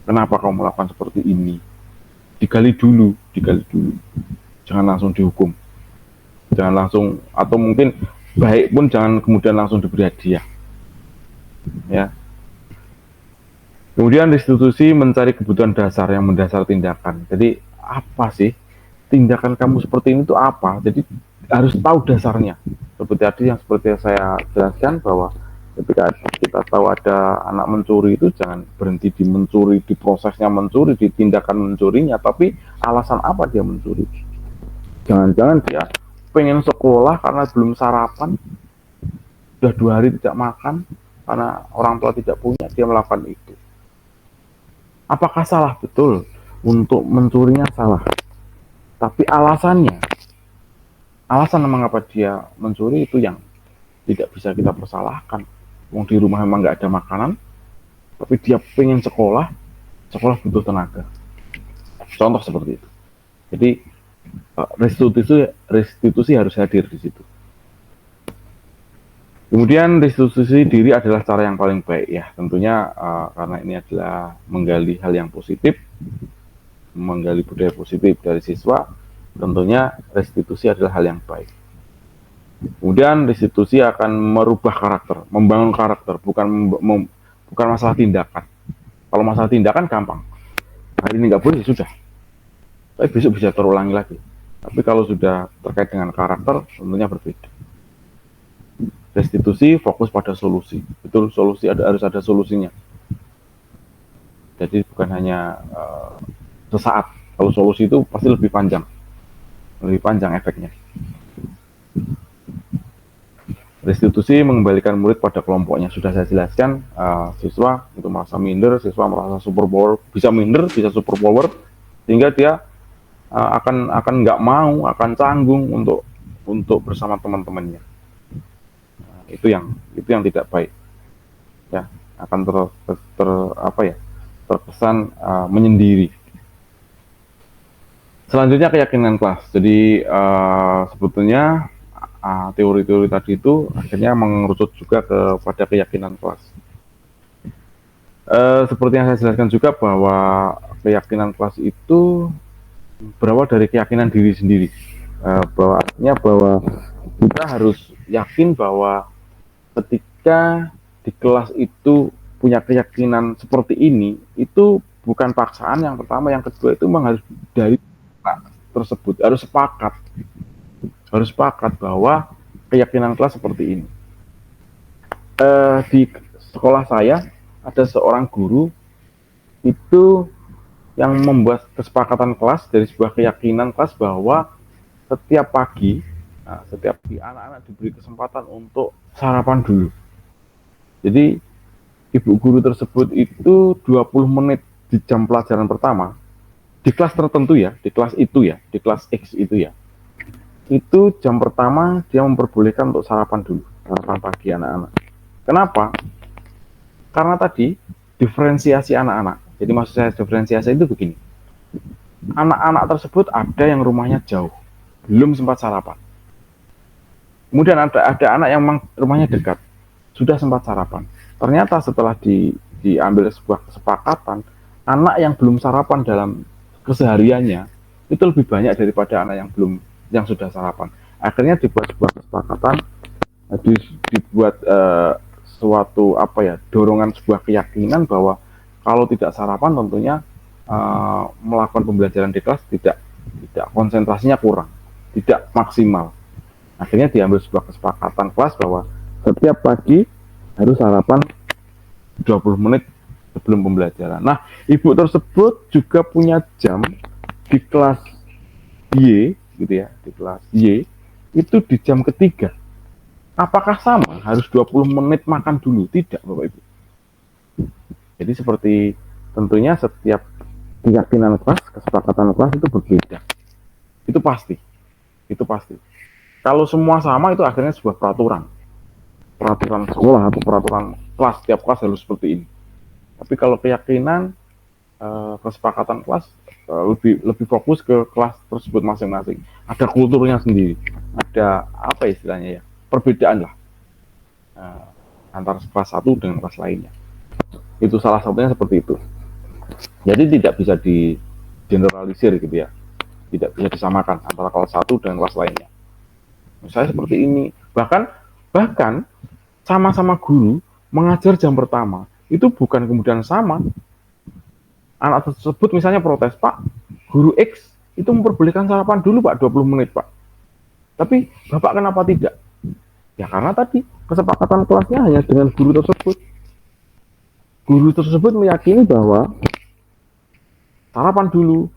Kenapa kamu melakukan seperti ini? Digali dulu. Jangan langsung dihukum. Jangan langsung, atau mungkin baik pun jangan kemudian langsung diberi hadiah. Ya. Kemudian restitusi mencari kebutuhan dasar yang mendasar tindakan. Jadi apa sih tindakan kamu seperti ini itu apa? Jadi harus tahu dasarnya. Seperti tadi yang seperti saya jelaskan bahwa Ketika kita tahu ada anak mencuri itu jangan berhenti di mencuri, di prosesnya mencuri, di tindakan mencurinya, tapi alasan apa dia mencuri. Jangan-jangan dia pengen sekolah karena belum sarapan, sudah 2 hari tidak makan, karena orang tua tidak punya, dia melakukan itu. Apakah salah? Betul, untuk mencurinya salah. Tapi alasan mengapa dia mencuri itu yang tidak bisa kita persalahkan. Wong di rumah memang nggak ada makanan, tapi dia pengen sekolah butuh tenaga. Contoh seperti itu. Jadi restitusi harus hadir di situ. Kemudian restitusi diri adalah cara yang paling baik ya, tentunya karena ini adalah menggali hal yang positif, menggali budaya positif dari siswa, tentunya restitusi adalah hal yang baik. Kemudian restitusi akan merubah karakter, membangun karakter, bukan masalah tindakan. Kalau masalah tindakan gampang, hari ini nggak boleh sudah, tapi besok bisa terulangi lagi. Tapi kalau sudah terkait dengan karakter, tentunya berbeda. Restitusi fokus pada solusi, betul, solusi harus ada solusinya. Jadi bukan hanya sesaat. Kalau solusi itu pasti lebih panjang efeknya. Restitusi mengembalikan murid pada kelompoknya. Sudah saya jelaskan, siswa itu merasa minder, siswa merasa super power, bisa minder, bisa super power, sehingga dia akan nggak mau, akan canggung untuk bersama teman-temannya. Itu yang tidak baik. Ya, akan terkesan menyendiri. Selanjutnya keyakinan kelas. Jadi sebetulnya teori-teori tadi itu akhirnya mengerucut juga kepada keyakinan kelas. Seperti yang saya jelaskan juga bahwa keyakinan kelas itu berawal dari keyakinan diri sendiri. Artinya bahwa kita harus yakin bahwa ketika di kelas itu punya keyakinan seperti ini, itu bukan paksaan yang pertama, yang kedua itu memang harus dari tersebut harus sepakat bahwa keyakinan kelas seperti ini. Di sekolah saya ada seorang guru itu yang membuat kesepakatan kelas dari sebuah keyakinan kelas bahwa setiap pagi anak-anak diberi kesempatan untuk sarapan dulu. Jadi ibu guru tersebut itu 20 menit di jam pelajaran pertama di kelas tertentu ya, di kelas X itu ya. Itu jam pertama dia memperbolehkan untuk sarapan dulu, sarapan pagi anak-anak. Kenapa? Karena tadi diferensiasi anak-anak. Jadi maksud saya diferensiasi itu begini. Anak-anak tersebut ada yang rumahnya jauh, belum sempat sarapan. Kemudian ada anak yang memang rumahnya dekat, sudah sempat sarapan. Ternyata setelah diambil sebuah kesepakatan, anak yang belum sarapan dalam kesehariannya itu lebih banyak daripada anak yang sudah sarapan. Akhirnya dibuat sebuah kesepakatan, dibuat suatu dorongan sebuah keyakinan bahwa kalau tidak sarapan tentunya melakukan pembelajaran di kelas tidak konsentrasinya kurang, tidak maksimal. Akhirnya diambil sebuah kesepakatan kelas bahwa setiap pagi harus sarapan 20 menit sebelum pembelajaran. Nah, ibu tersebut juga punya jam di kelas Y, gitu ya, di kelas Y, itu di jam ketiga. Apakah sama? Harus 20 menit makan dulu? Tidak, Bapak Ibu. Jadi seperti tentunya setiap keyakinan kelas, kesepakatan kelas itu berbeda. Itu pasti. Kalau semua sama itu akhirnya sebuah peraturan sekolah atau peraturan kelas, setiap kelas harus seperti ini. Tapi kalau keyakinan kesepakatan kelas lebih fokus ke kelas tersebut masing-masing. Ada kulturnya sendiri, ada istilahnya ya, perbedaan lah antara kelas satu dengan kelas lainnya. Itu salah satunya seperti itu. Jadi tidak bisa di generalisir gitu ya, tidak bisa disamakan antara kelas satu dan kelas lainnya. Misalnya seperti ini, bahkan sama-sama guru mengajar jam pertama, itu bukan kemudian sama. Anak tersebut misalnya protes, Pak, guru X itu memperbolehkan sarapan dulu Pak, 20 menit Pak. Tapi Bapak kenapa tidak? Ya karena tadi kesepakatan kelasnya hanya dengan guru tersebut. Guru tersebut meyakini bahwa sarapan dulu,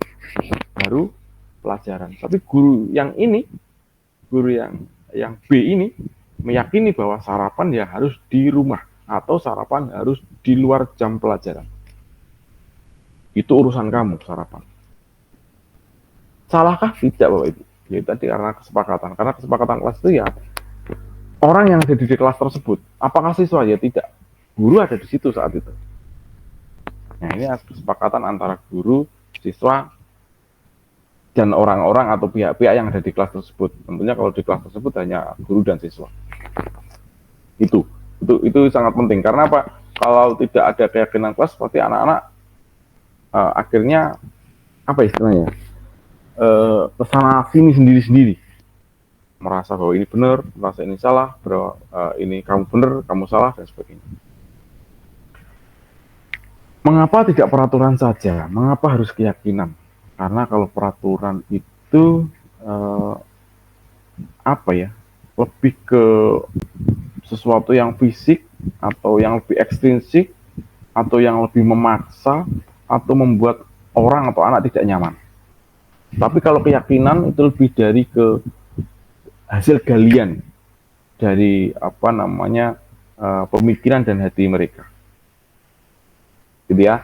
baru pelajaran. Tapi guru yang ini, guru yang B ini meyakini bahwa sarapan ya harus di rumah atau sarapan harus di luar jam pelajaran. Itu urusan kamu sarapan. Salahkah? Tidak, Bapak Ibu. Ya tadi karena kesepakatan. Karena kesepakatan kelas itu ya orang yang ada di kelas tersebut. Apakah siswa? Ya tidak. Guru ada di situ saat itu. Nah, ini kesepakatan antara guru, siswa, dan orang-orang atau pihak-pihak yang ada di kelas tersebut. Tentunya kalau di kelas tersebut hanya guru dan siswa. Itu sangat penting. Karena apa? Kalau tidak ada keyakinan kelas, seperti anak-anak akhirnya apa istilahnya? Kesana sini sendiri-sendiri. Merasa bahwa ini benar, merasa ini salah, bahwa ini kamu benar, kamu salah, dan sebagainya. Mengapa tidak peraturan saja? Mengapa harus keyakinan? Karena kalau peraturan itu apa ya? Lebih ke sesuatu yang fisik atau yang lebih ekstrinsik atau yang lebih memaksa atau membuat orang atau anak tidak nyaman. Tapi kalau keyakinan itu lebih dari ke hasil galian dari apa namanya pemikiran dan hati mereka. Gitu ya.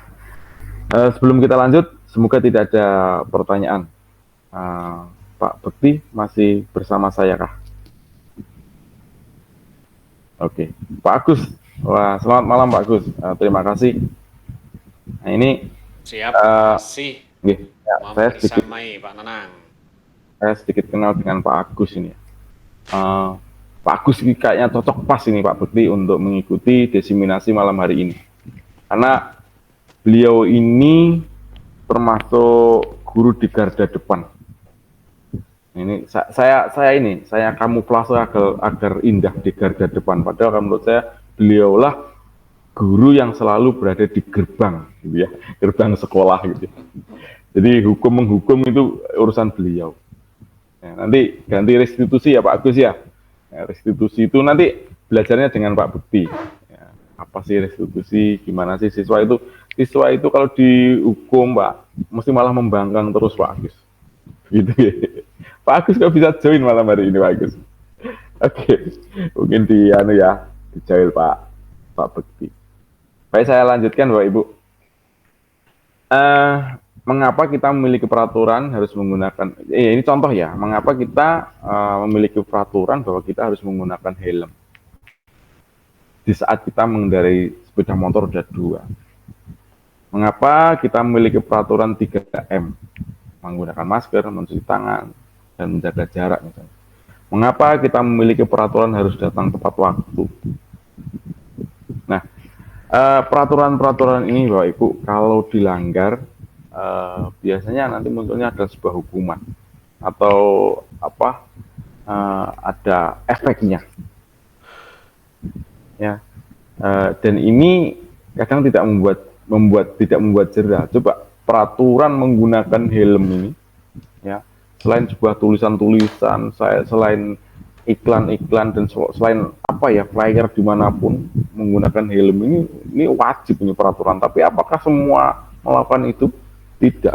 Sebelum kita lanjut, semoga tidak ada pertanyaan. Pak Bekti masih bersama saya kah? Oke, Pak Agus. Wah, selamat malam Pak Agus. Terima kasih. Nah ini Siap, terima kasih. ya, saya sedikit kenal dengan Pak Agus ini. Pak Agus ini kayaknya cocok pas ini Pak Bekti untuk mengikuti diseminasi malam hari ini. Karena beliau ini termasuk guru di garda depan. Ini saya kamuflase agar indah di garda depan. Padahal menurut saya beliaulah guru yang selalu berada di gerbang, gitu ya, gerbang sekolah gitu. Jadi menghukum itu urusan beliau. Nah, nanti ganti restitusi ya Pak Agus ya. Nah, restitusi itu nanti belajarnya dengan Pak Bekti. Ya, apa sih restitusi? Gimana sih siswa itu? Siswa itu kalau dihukum Pak, mesti malah membangkang terus Pak Agus. Gitu ya. Pak Agus kok bisa join malam hari ini Pak Agus? Oke, mungkin dijoin Pak Bekti. Baik, saya lanjutkan Bapak Ibu. Mengapa kita memiliki peraturan harus menggunakan, ini contoh ya, mengapa kita memiliki peraturan bahwa kita harus menggunakan helm di saat kita mengendarai sepeda motor roda 2. Mengapa kita memiliki peraturan 3M, menggunakan masker, mencuci tangan, dan menjaga jarak misalnya. Mengapa kita memiliki peraturan harus datang tepat waktu. Nah, peraturan-peraturan ini Bapak Ibu kalau dilanggar biasanya nanti munculnya ada sebuah hukuman atau apa ada efeknya ya, dan ini kadang tidak membuat jerah. Coba peraturan menggunakan helm ini ya, selain sebuah tulisan-tulisan, selain iklan-iklan dan selain apa ya flyer dimanapun menggunakan helm ini wajib ini peraturan. Tapi apakah semua melakukan itu? Tidak.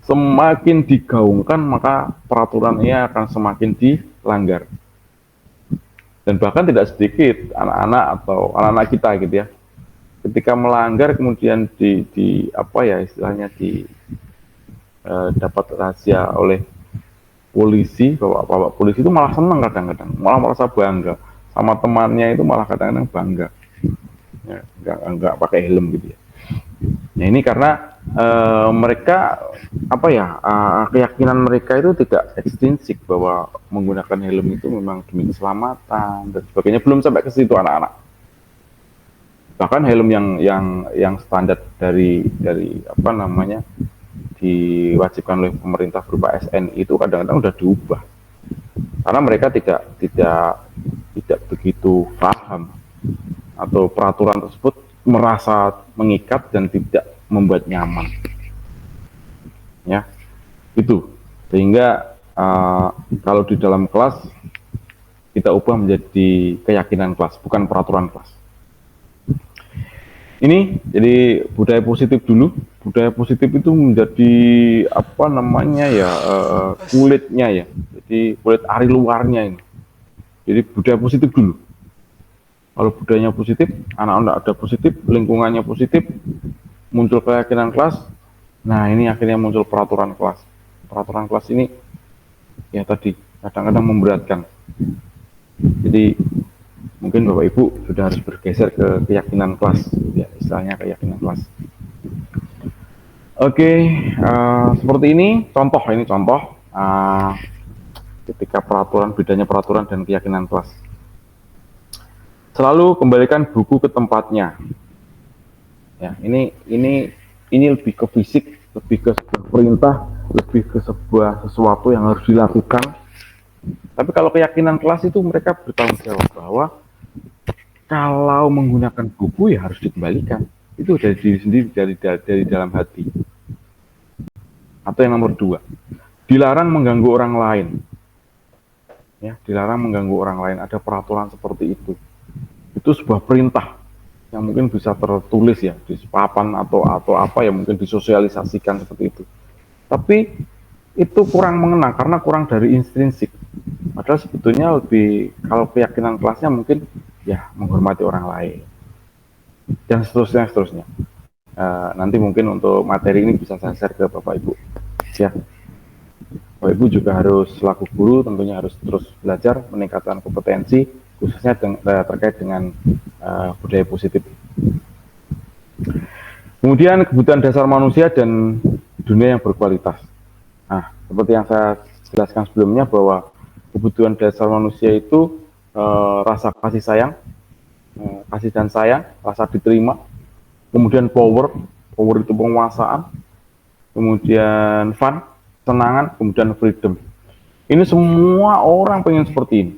Semakin digaungkan maka peraturannya akan semakin dilanggar. Dan bahkan tidak sedikit anak-anak atau anak-anak kita gitu ya, ketika melanggar kemudian di apa ya istilahnya dapat rahasia oleh polisi, bapak polisi itu malah senang kadang-kadang, malah merasa bangga sama temannya, itu malah kadang-kadang bangga ya, enggak pakai helm gitu ya. Nah ini karena mereka apa ya keyakinan mereka itu tidak ekstrinsik bahwa menggunakan helm itu memang demi keselamatan dan sebagainya. Belum sampai ke situ anak-anak. Bahkan helm yang standar dari apa namanya diwajibkan oleh pemerintah berupa SNI itu kadang-kadang sudah diubah karena mereka tidak begitu paham atau peraturan tersebut merasa mengikat dan tidak membuat nyaman ya, itu sehingga kalau di dalam kelas kita ubah menjadi keyakinan kelas, bukan peraturan kelas. Ini jadi budaya positif dulu. Budaya positif itu menjadi apa namanya ya, kulitnya ya. Jadi kulit ari luarnya ini. Jadi budaya positif dulu. Kalau budayanya positif, anak-anak ada positif, lingkungannya positif, muncul keyakinan kelas. Nah, ini akhirnya muncul peraturan kelas. Peraturan kelas ini ya tadi kadang-kadang memberatkan. Jadi mungkin Bapak Ibu sudah harus bergeser ke keyakinan kelas, ya istilahnya keyakinan kelas. Oke, seperti ini contoh ketika bedanya peraturan dan keyakinan kelas. Selalu kembalikan buku ke tempatnya. Ya, ini lebih ke fisik, lebih ke sebuah perintah, lebih ke sesuatu yang harus dilakukan. Tapi kalau keyakinan kelas itu mereka bertanggung jawab bahwa kalau menggunakan buku ya harus dikembalikan. Itu dari diri sendiri, dari dalam hati. Atau yang nomor 2, dilarang mengganggu orang lain. Ya, dilarang mengganggu orang lain. Ada peraturan seperti itu. Itu sebuah perintah yang mungkin bisa tertulis ya di papan atau apa ya, mungkin disosialisasikan seperti itu. Tapi itu kurang mengena karena kurang dari intrinsik. Padahal sebetulnya lebih, kalau keyakinan kelasnya mungkin ya menghormati orang lain dan seterusnya. Nanti mungkin untuk materi ini bisa saya share ke Bapak Ibu ya. Bapak Ibu juga harus selaku guru tentunya harus terus belajar meningkatkan kompetensi khususnya terkait dengan budaya positif. Kemudian kebutuhan dasar manusia dan dunia yang berkualitas. Nah, seperti yang saya jelaskan sebelumnya bahwa kebutuhan dasar manusia itu rasa kasih sayang, kasih dan sayang, rasa diterima, kemudian power itu penguasaan, kemudian fun, kesenangan, kemudian freedom. Ini semua orang pengen seperti ini.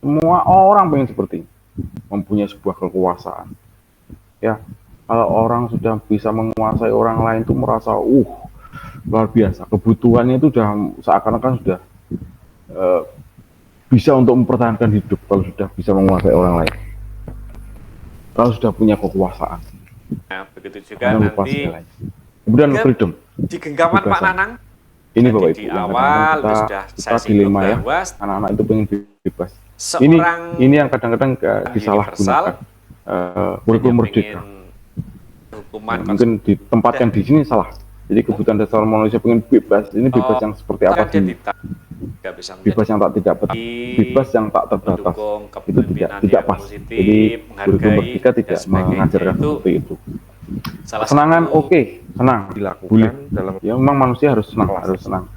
Semua orang pengen seperti ini, mempunyai sebuah kekuasaan. Ya, kalau orang sudah bisa menguasai orang lain itu merasa luar biasa. Kebutuhannya itu sudah seakan-akan sudah bisa untuk mempertahankan hidup kalau sudah bisa menguasai orang lain. Kalau sudah punya kekuasaan. Nah, begitu juga nanti. Kemudian freedom. Di genggaman Pak Nanang. Ini Bapak Ibu, di awal kita dilema ya, anak-anak itu pengen bebas. Ini yang kadang-kadang disalahgunakan. Kurikulum merdeka. Mungkin ditempatkan di sini salah. Jadi kebutuhan dasar manusia pengen bebas. Ini bebas yang seperti apa sih? Bebas yang tidak bebas yang tak terbatas. Itu tidak pas. Jadi kurikulum merdeka tidak mengajarkan seperti itu. Kesenangan senang dilakukan dalam ya memang manusia harus senang,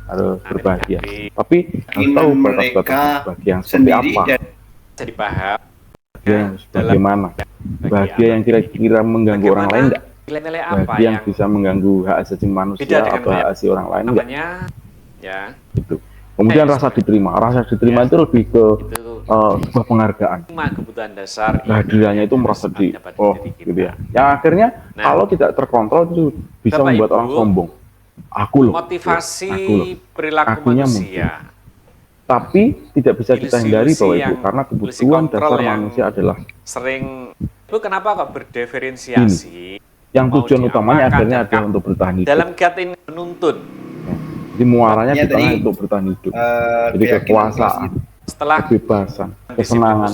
harus berbahagia. Tapi harus tahu batas-batas bahagia yang seperti apa. Jadi paham. Bagaimana? Bahagia yang kira-kira mengganggu orang lain enggak? Nilai-nilai apa bahagia yang bisa mengganggu hak asasi manusia atau hak asasi orang lain enggak? Ya. Itu. Kemudian rasa diterima. Rasa diterima itu lebih ke sebuah penghargaan. Kebutuhan dasar. Kehadirannya itu merasa gitu ya. Yang akhirnya kalau tidak terkontrol itu bisa membuat orang sombong. Aku loh. Motivasi perilaku manusia. Tapi tidak bisa kita hindari Bapak Ibu karena kebutuhan dasar manusia adalah itu kenapa kok berdiferensiasi? Yang tujuan utamanya akhirnya adalah untuk bertahan hidup. Dalam kiat ini menuntun. Jadi muaranya di tengah untuk bertahan hidup. Jadi kekuasaan, kebebasan, kesenangan,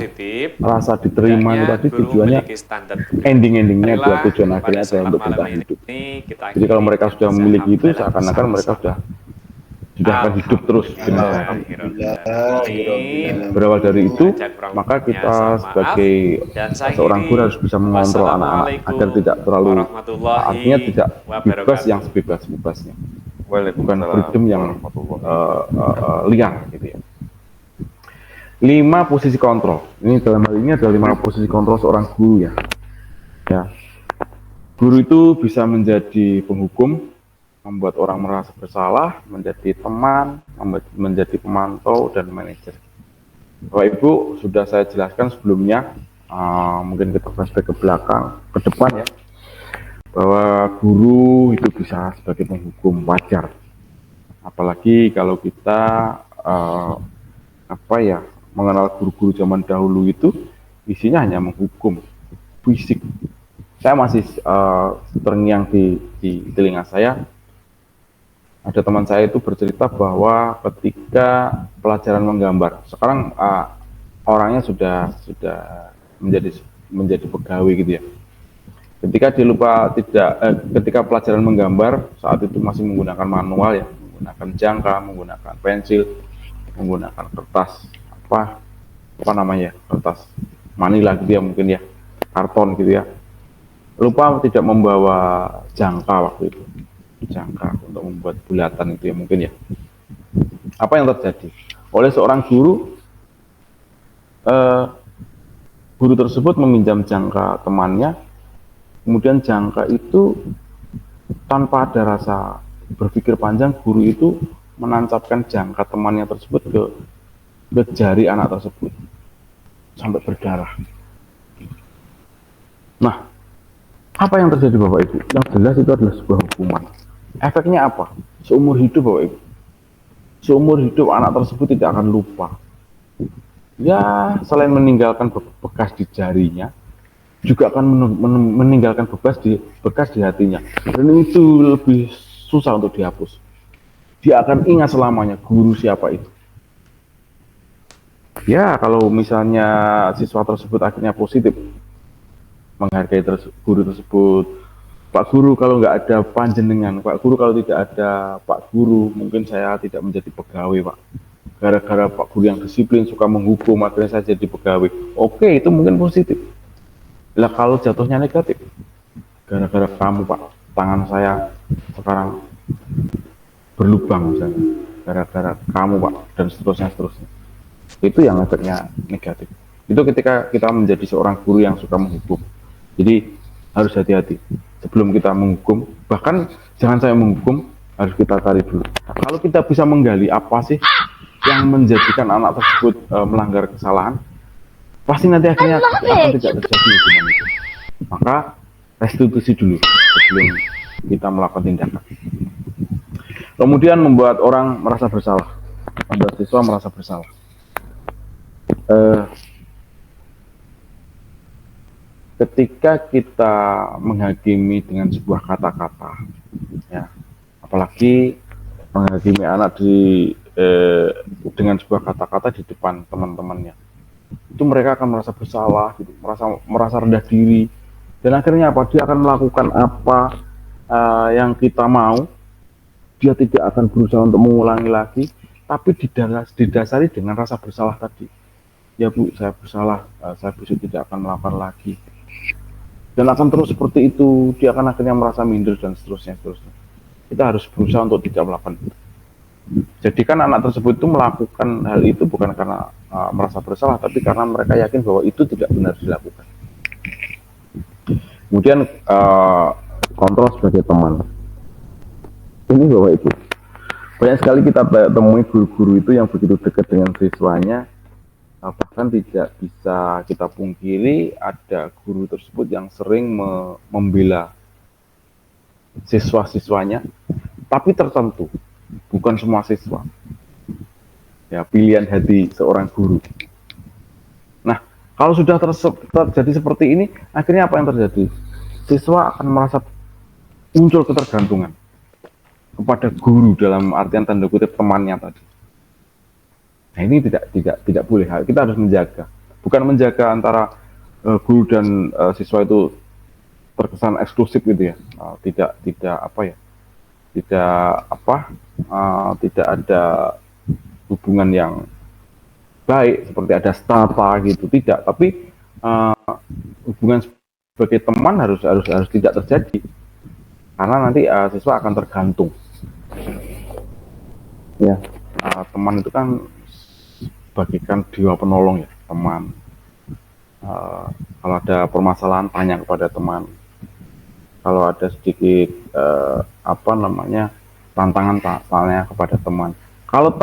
rasa diterima itu tadi tujuannya, ending-endingnya adalah tujuan akhirnya adalah untuk bertahan hidup. Jadi kalau mereka sudah memiliki itu, seakan-akan mereka sudah akan hidup terus. Berawal dari itu, maka kita sebagai seorang guru harus bisa mengontrol anak-anak agar tidak terlalu, artinya tidak bebas yang sebebas-bebasnya. Bukan freedom yang liar gitu ya. 5 posisi kontrol. Ini dalam hal ini adalah 5 posisi kontrol seorang guru ya. Guru itu bisa menjadi penghukum, membuat orang merasa bersalah, menjadi teman, menjadi pemantau dan manajer. Bapak Ibu sudah saya jelaskan sebelumnya, mungkin kita flashback ke belakang, ke depan ya. Bahwa guru itu bisa sebagai penghukum, wajar. Apalagi kalau kita mengenal guru-guru zaman dahulu itu isinya hanya menghukum, fisik. Saya masih terngiang di telinga saya, ada teman saya itu bercerita bahwa ketika pelajaran menggambar, sekarang orangnya sudah menjadi pegawai gitu ya. Ketika dia lupa ketika pelajaran menggambar saat itu masih menggunakan manual ya, menggunakan jangka, menggunakan pensil, menggunakan kertas apa namanya, kertas manila gitu ya mungkin ya, karton gitu ya. Lupa tidak membawa jangka waktu itu, jangka untuk membuat bulatan itu ya mungkin ya. Apa yang terjadi? Oleh seorang guru, guru tersebut meminjam jangka temannya, kemudian jangka itu tanpa ada rasa berpikir panjang, guru itu menancapkan jangka temannya tersebut ke jari anak tersebut sampai berdarah. Nah, apa yang terjadi Bapak Ibu? Yang jelas itu adalah sebuah hukuman. Efeknya apa? Seumur hidup Bapak Ibu. Seumur hidup anak tersebut tidak akan lupa. Ya, selain meninggalkan bekas di jarinya, juga akan meninggalkan bekas di hatinya. Dan itu lebih susah untuk dihapus. Dia akan ingat selamanya guru siapa itu. Ya, kalau misalnya siswa tersebut akhirnya positif, menghargai guru tersebut, Pak Guru kalau nggak ada panjenengan, Pak Guru kalau tidak ada Pak Guru, mungkin saya tidak menjadi pegawai Pak. Gara-gara Pak Guru yang disiplin, suka menghukum, akhirnya saya jadi pegawai. Oke, itu mungkin positif. Lah kalau jatuhnya negatif, gara-gara kamu Pak, tangan saya sekarang berlubang misalnya, gara-gara kamu Pak, dan seterusnya. Itu yang efeknya negatif. Itu ketika kita menjadi seorang guru yang suka menghukum. Jadi harus hati-hati sebelum kita menghukum. Bahkan jangan saya menghukum, harus kita cari dulu. Kalau kita bisa menggali apa sih yang menjadikan anak tersebut melanggar kesalahan, pasti nanti akhirnya akan tidak terjadi hukuman itu. Maka restitusi dulu sebelum kita melakukan tindakan. Kemudian membuat orang merasa bersalah, membuat siswa merasa bersalah. Ketika kita menghakimi dengan sebuah kata-kata, ya, apalagi menghakimi anak dengan sebuah kata-kata di depan teman-temannya, itu mereka akan merasa bersalah, gitu, merasa rendah diri, dan akhirnya apa? Dia akan melakukan apa yang kita mau. Dia tidak akan berusaha untuk mengulangi lagi, tapi didasari dengan rasa bersalah tadi. Ya Bu, saya bersalah, saya besok tidak akan melakukan lagi. Dan akan terus seperti itu, dia akan akhirnya merasa minder dan seterusnya. Kita harus berusaha untuk tidak melakukan itu. Jadikan anak tersebut itu melakukan hal itu bukan karena merasa bersalah, tapi karena mereka yakin bahwa itu tidak benar dilakukan. Kemudian kontrol sebagai teman. Ini Bapak Ibu, banyak sekali kita temui guru-guru itu yang begitu dekat dengan siswanya, bahkan tidak bisa kita pungkiri ada guru tersebut yang sering membela siswa-siswanya, tapi tertentu, bukan semua siswa. Ya, pilihan hati seorang guru. Nah, kalau sudah terjadi seperti ini, akhirnya apa yang terjadi? Siswa akan merasa muncul ketergantungan kepada guru dalam artian tanda kutip temannya tadi. Nah, ini tidak boleh. Kita harus menjaga, bukan menjaga antara guru dan siswa itu terkesan eksklusif gitu ya. Tidak ada hubungan yang baik seperti ada strata gitu, tidak. Tapi hubungan sebagai teman harus tidak terjadi, karena nanti siswa akan tergantung. Ya, teman itu kan bagikan jiwa penolong ya, teman. Kalau ada permasalahan tanya kepada teman. Kalau ada sedikit tantangan tanya kepada teman. Kalau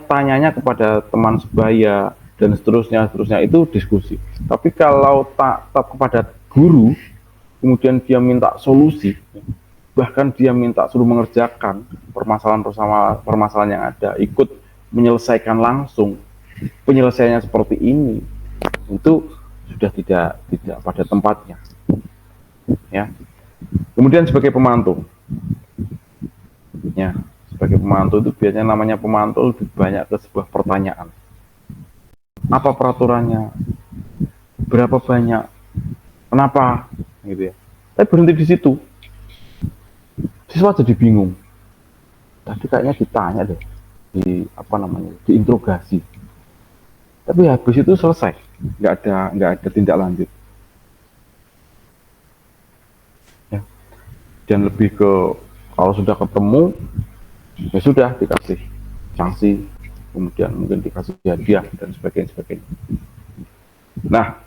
tanyanya kepada teman sebaya dan seterusnya itu diskusi. Tapi kalau kepada guru, kemudian dia minta solusi, bahkan dia minta suruh mengerjakan permasalahan yang ada, ikut menyelesaikan langsung, penyelesaiannya seperti ini, itu sudah tidak pada tempatnya, ya. Kemudian sebagai pemantau, ya, sebagai pemantau itu biasanya namanya pemantau lebih banyak ke sebuah pertanyaan. Apa peraturannya? Berapa banyak? Kenapa? Gitu ya. Tapi berhenti di situ. Siswa jadi bingung. Tadi kayaknya ditanya deh, diinterogasi. Tapi habis itu selesai, nggak ada tindak lanjut. Ya. Dan lebih ke kalau sudah ketemu, ya sudah dikasih sanksi, kemudian mungkin dikasih hadiah dan sebagainya. Nah,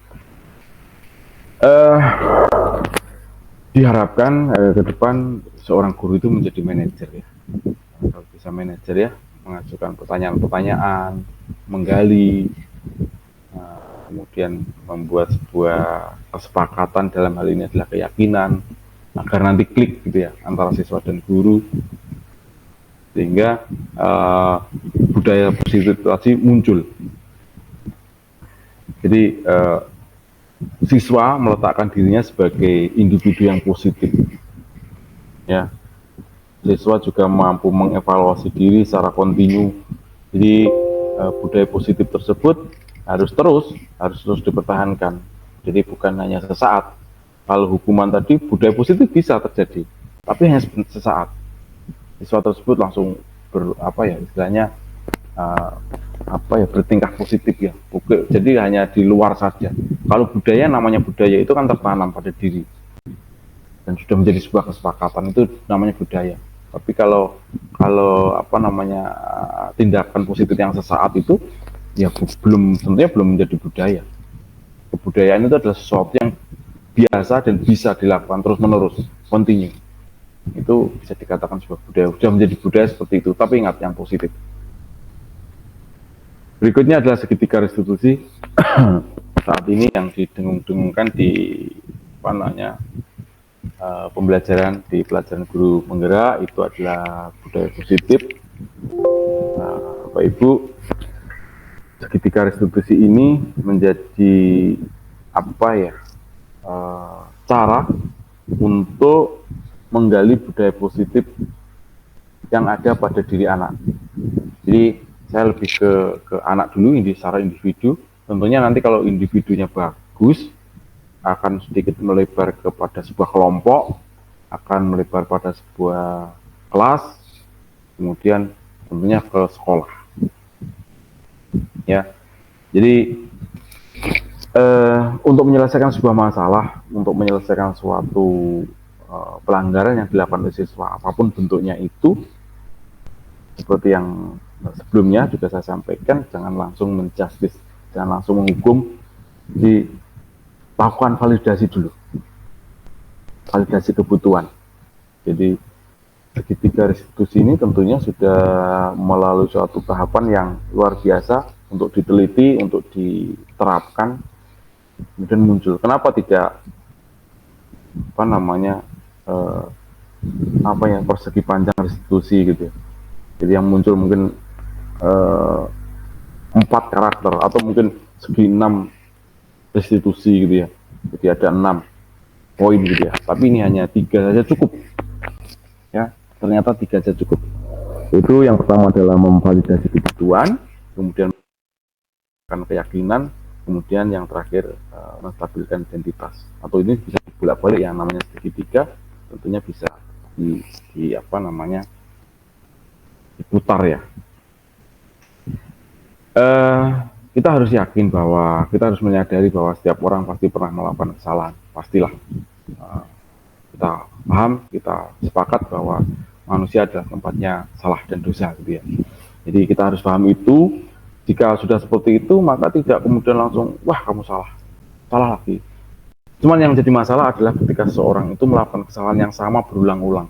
diharapkan ke depan seorang guru itu menjadi manajer ya. Kalau bisa manajer ya, mengajukan pertanyaan-pertanyaan, menggali, kemudian membuat sebuah kesepakatan, dalam hal ini adalah keyakinan, agar nanti klik gitu ya antara siswa dan guru, sehingga budaya positif tadi muncul. Jadi siswa meletakkan dirinya sebagai individu yang positif, ya. Siswa juga mampu mengevaluasi diri secara kontinu. Jadi budaya positif tersebut harus terus dipertahankan. Jadi bukan hanya sesaat. Kalau hukuman tadi, budaya positif bisa terjadi, tapi hanya sesaat. Siswa tersebut langsung bertingkah positif ya. Jadi hanya di luar saja. Kalau budaya, namanya budaya itu kan tertanam pada diri dan sudah menjadi sebuah kesepakatan, itu namanya budaya. Tapi kalau tindakan positif yang sesaat itu ya tentunya belum menjadi budaya. Kebudayaan itu adalah sesuatu yang biasa dan bisa dilakukan terus-menerus, continue. Itu bisa dikatakan sebuah budaya. Sudah menjadi budaya seperti itu, tapi ingat yang positif. Berikutnya adalah segitiga restitusi. Saat ini yang didengung-dengungkan di pembelajaran di pelajaran guru penggerak itu adalah budaya positif. Bapak Ibu, segitiga restitusi ini menjadi cara untuk menggali budaya positif yang ada pada diri anak. Jadi saya lebih ke anak dulu, secara individu. Tentunya nanti kalau individunya bagus, akan sedikit melebar kepada sebuah kelompok, akan melebar pada sebuah kelas, kemudian tentunya ke sekolah. Ya, jadi untuk menyelesaikan sebuah masalah, untuk menyelesaikan suatu pelanggaran yang dilakukan oleh siswa, apapun bentuknya itu, seperti yang sebelumnya juga saya sampaikan, jangan langsung menjustice, jangan langsung menghukum, lakukan validasi dulu, validasi kebutuhan. Jadi segitiga restitusi ini tentunya sudah melalui suatu tahapan yang luar biasa untuk diteliti, untuk diterapkan, kemudian muncul. Kenapa tidak persegi panjang restitusi gitu ya. Jadi yang muncul mungkin 4 karakter atau mungkin segi 6 restitusi gitu ya. Jadi ada 6 poin gitu ya. Tapi ini hanya 3 saja cukup. Ya, ternyata 3 saja cukup. Itu yang pertama adalah memvalidasi kebutuhan, kemudian keyakinan, kemudian yang terakhir menstabilkan identitas. Atau ini bisa bolak-balik yang namanya segitiga, tentunya bisa diputar ya. Kita harus yakin bahwa kita harus menyadari bahwa setiap orang pasti pernah melakukan kesalahan, pastilah. Kita paham, kita sepakat bahwa manusia adalah tempatnya salah dan dosa gitu ya. Jadi kita harus paham itu. Jika sudah seperti itu, maka tidak kemudian langsung, wah kamu salah lagi. Cuman yang menjadi masalah adalah ketika seseorang itu melakukan kesalahan yang sama berulang-ulang.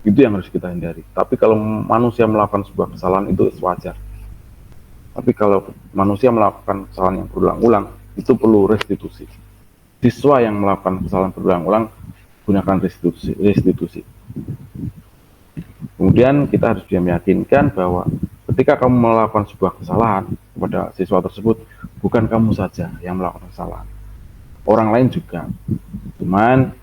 Itu yang harus kita hindari. Tapi kalau manusia melakukan sebuah kesalahan itu wajar. Tapi kalau manusia melakukan kesalahan yang berulang-ulang, itu perlu restitusi. Siswa yang melakukan kesalahan berulang-ulang, gunakan restitusi. Kemudian kita harus meyakinkan bahwa ketika kamu melakukan sebuah kesalahan, kepada siswa tersebut, bukan kamu saja yang melakukan kesalahan, orang lain juga. Cuman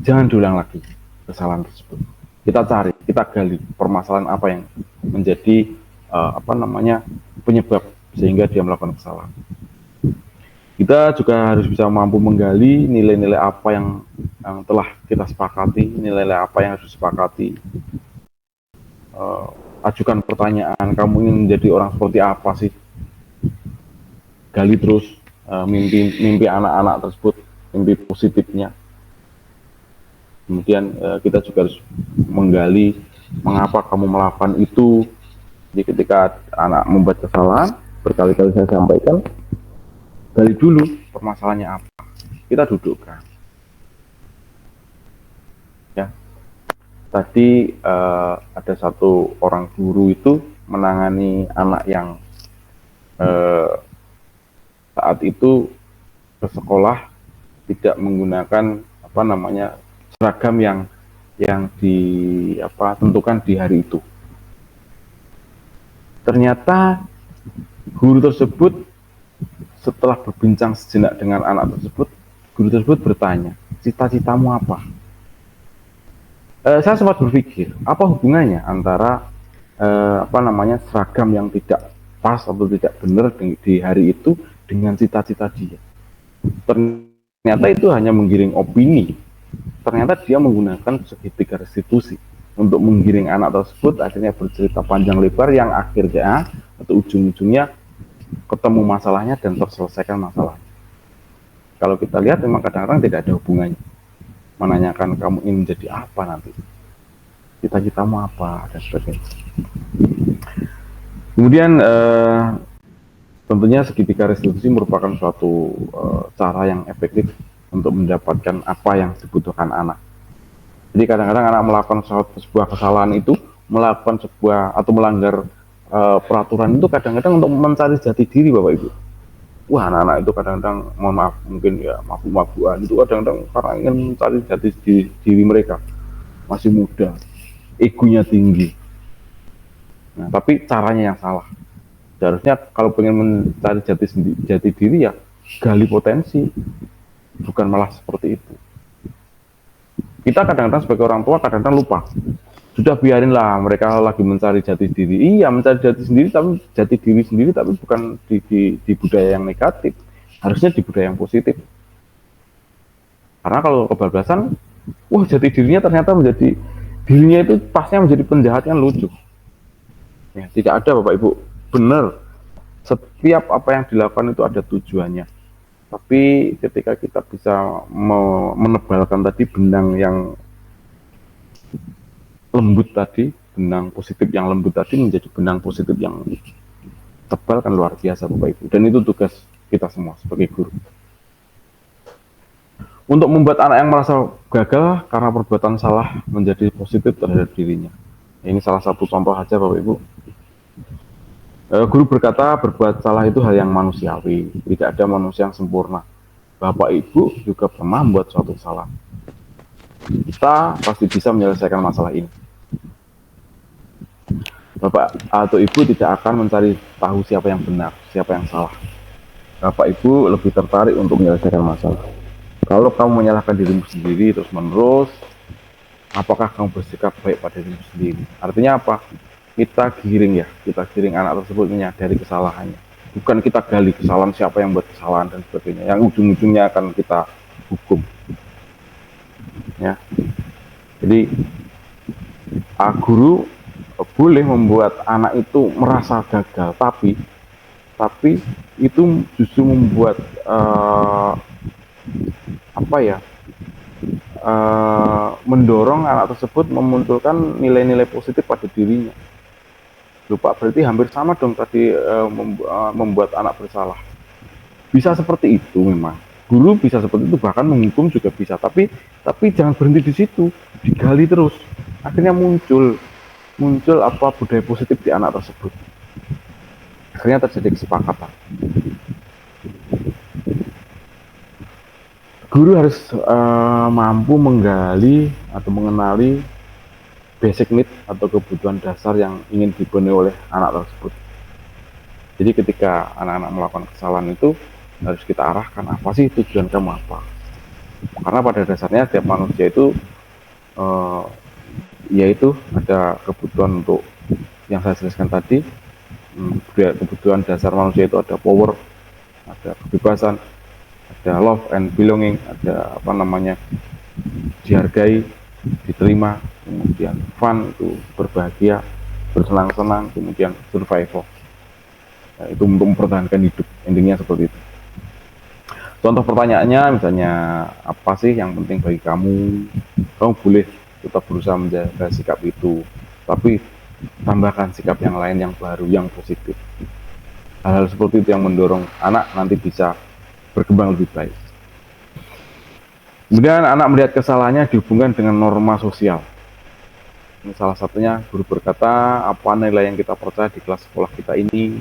jangan diulang lagi kesalahan tersebut. Kita cari, kita gali permasalahan apa yang menjadi penyebab sehingga dia melakukan kesalahan. Kita juga harus bisa mampu menggali nilai-nilai apa yang telah kita sepakati, nilai-nilai apa yang harus disepakati. Ajukan pertanyaan, kamu ingin menjadi orang seperti apa sih? Gali terus mimpi anak-anak tersebut, mimpi positifnya. Kemudian kita juga harus menggali mengapa kamu melakukan itu. Jadi ketika anak membuat kesalahan, berkali-kali saya sampaikan, gali dulu permasalahannya apa, kita dudukkan. Ya, tadi ada satu orang guru itu menangani anak yang saat itu ke sekolah tidak menggunakan seragam yang ditentukan di hari itu. Ternyata guru tersebut setelah berbincang sejenak dengan anak tersebut, guru tersebut bertanya, cita-citamu apa? Saya sempat berpikir, apa hubungannya antara seragam yang tidak pas atau tidak benar di hari itu dengan cita-cita dia. Ternyata itu hanya menggiring opini. Ternyata dia menggunakan segitiga restitusi untuk menggiring anak tersebut, akhirnya bercerita panjang lebar yang akhirnya atau ujung-ujungnya ketemu masalahnya dan terselesaikan masalahnya. Kalau kita lihat memang kadang-kadang tidak ada hubungannya. Menanyakan kamu ingin menjadi apa nanti, cita-citamu apa, dan sebagainya. Kemudian tentunya segitiga restitusi merupakan suatu cara yang efektif untuk mendapatkan apa yang dibutuhkan anak. Jadi kadang-kadang anak melakukan sebuah kesalahan itu, melakukan sebuah atau melanggar peraturan itu kadang-kadang untuk mencari jati diri, Bapak Ibu. Wah, anak-anak itu kadang-kadang, mohon maaf, mungkin ya mabuk-mabukan itu kadang-kadang karena ingin mencari jati diri mereka, masih muda, egonya tinggi. Nah, tapi caranya yang salah. Seharusnya kalau pengen mencari jati diri ya gali potensi, bukan malah seperti itu. Kita kadang-kadang sebagai orang tua kadang-kadang lupa. Sudah biarinlah mereka lagi mencari jati diri. Iya, mencari jati diri sendiri tapi bukan di budaya yang negatif. Harusnya di budaya yang positif. Karena kalau kebablasan, jati dirinya ternyata menjadi dirinya itu pasnya menjadi penjahat yang lucu. Ya, tidak ada, Bapak Ibu. Benar. Setiap apa yang dilakukan itu ada tujuannya. Tapi ketika kita bisa menebalkan tadi benang yang lembut tadi, benang positif yang lembut tadi menjadi benang positif yang tebal, kan luar biasa, Bapak Ibu. Dan itu tugas kita semua sebagai guru. Untuk membuat anak yang merasa gagal karena perbuatan salah menjadi positif terhadap dirinya. Ini salah satu contoh saja, Bapak Ibu. Guru berkata berbuat salah itu hal yang manusiawi, tidak ada manusia yang sempurna. Bapak Ibu juga pernah membuat suatu salah. Kita pasti bisa menyelesaikan masalah ini. Bapak atau Ibu tidak akan mencari tahu siapa yang benar, siapa yang salah. Bapak Ibu lebih tertarik untuk menyelesaikan masalah. Kalau kamu menyalahkan dirimu sendiri terus-menerus, apakah kamu bersikap baik pada dirimu sendiri? Artinya apa? Kita giring anak tersebut menyadari kesalahannya. Bukan kita gali kesalahan siapa yang buat kesalahan dan sebagainya, yang ujung-ujungnya akan kita hukum. Ya. Jadi guru boleh membuat anak itu merasa gagal, tapi itu justru membuat mendorong anak tersebut memunculkan nilai-nilai positif pada dirinya. Lupa, berarti hampir sama dong tadi membuat anak bersalah. Bisa seperti itu memang. Guru bisa seperti itu, bahkan menghukum juga bisa. Tapi jangan berhenti di situ, digali terus. Akhirnya muncul budaya positif di anak tersebut. Akhirnya terjadi kesepakatan. Guru harus mampu menggali atau mengenali basic need atau kebutuhan dasar yang ingin dipenuhi oleh anak tersebut. Jadi ketika anak-anak melakukan kesalahan itu harus kita arahkan, apa sih tujuan kamu apa? Karena pada dasarnya setiap manusia itu eh, yaitu ada kebutuhan untuk yang saya jelaskan tadi. Kebutuhan dasar manusia itu ada power, ada kebebasan, ada love and belonging, ada apa namanya, dihargai, diterima, kemudian fun itu berbahagia, bersenang-senang, kemudian survival. Nah, itu untuk mempertahankan hidup, intinya seperti itu. Contoh pertanyaannya misalnya, apa sih yang penting bagi kamu? Kamu boleh tetap berusaha menjaga sikap itu, tapi tambahkan sikap yang lain yang baru, yang positif. Hal-hal seperti itu yang mendorong anak nanti bisa berkembang lebih baik. Kemudian anak melihat kesalahannya dihubungkan dengan norma sosial. Ini salah satunya guru berkata, apa nilai yang kita percaya di kelas sekolah kita ini,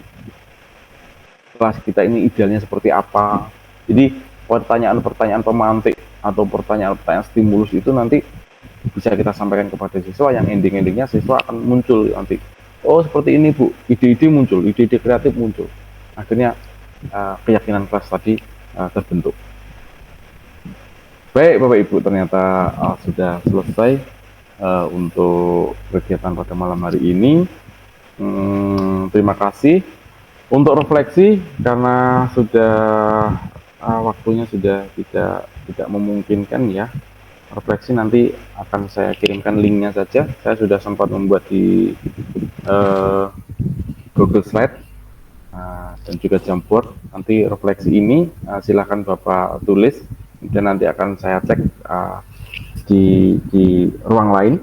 kelas kita ini idealnya seperti apa. Jadi pertanyaan-pertanyaan pemantik atau pertanyaan-pertanyaan stimulus itu nanti bisa kita sampaikan kepada siswa, yang ending-endingnya siswa akan muncul nanti. Oh seperti ini Bu, ide-ide muncul, ide-ide kreatif muncul. Akhirnya keyakinan kelas tadi terbentuk. Baik Bapak Ibu, ternyata sudah selesai untuk kegiatan pada malam hari ini. Terima kasih. Untuk refleksi, karena sudah waktunya sudah tidak memungkinkan ya, refleksi nanti akan saya kirimkan linknya saja. Saya sudah sempat membuat di Google Slide dan juga Jamboard. Nanti refleksi ini silakan Bapak tulis, dan nanti akan saya cek di ruang lain.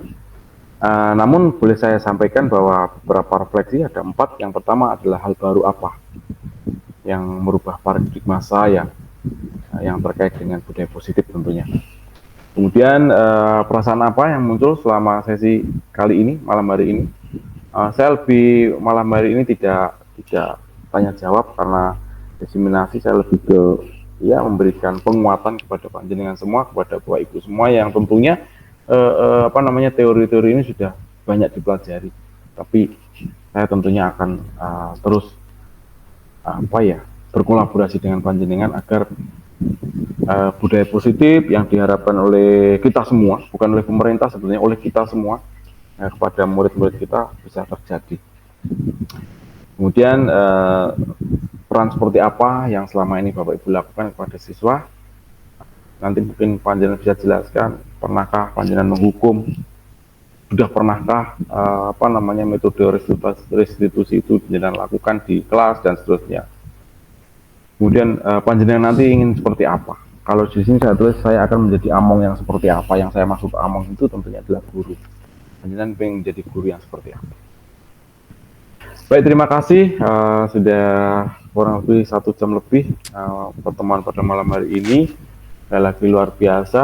Namun boleh saya sampaikan bahwa beberapa refleksi ada 4. Yang pertama adalah hal baru apa yang merubah paradigma saya yang terkait dengan budaya positif tentunya. Kemudian perasaan apa yang muncul selama sesi kali ini, malam hari ini. Saya lebih malam hari ini tidak tanya jawab, karena diseminasi saya lebih ke ya memberikan penguatan kepada panjenengan semua, kepada Bapak Ibu semua yang tentunya teori-teori ini sudah banyak dipelajari, tapi saya tentunya akan terus berkolaborasi dengan panjenengan agar budaya positif yang diharapkan oleh kita semua, bukan oleh pemerintah sebenarnya, oleh kita semua kepada murid-murid kita bisa terjadi. Kemudian peran seperti apa yang selama ini Bapak Ibu lakukan kepada siswa? Nanti mungkin panjenengan bisa jelaskan, pernahkah panjenengan menghukum? Sudah pernahkah metode restitusi itu panjenengan lakukan di kelas dan seterusnya? Kemudian panjenengan nanti ingin seperti apa? Kalau di sini saya tulis, saya akan menjadi among yang seperti apa. Yang saya maksud among itu tentunya adalah guru. Panjenengan ingin menjadi guru yang seperti apa? Baik, terima kasih. Sudah kurang lebih 1 jam lebih pertemuan pada malam hari ini. Sekali lagi luar biasa.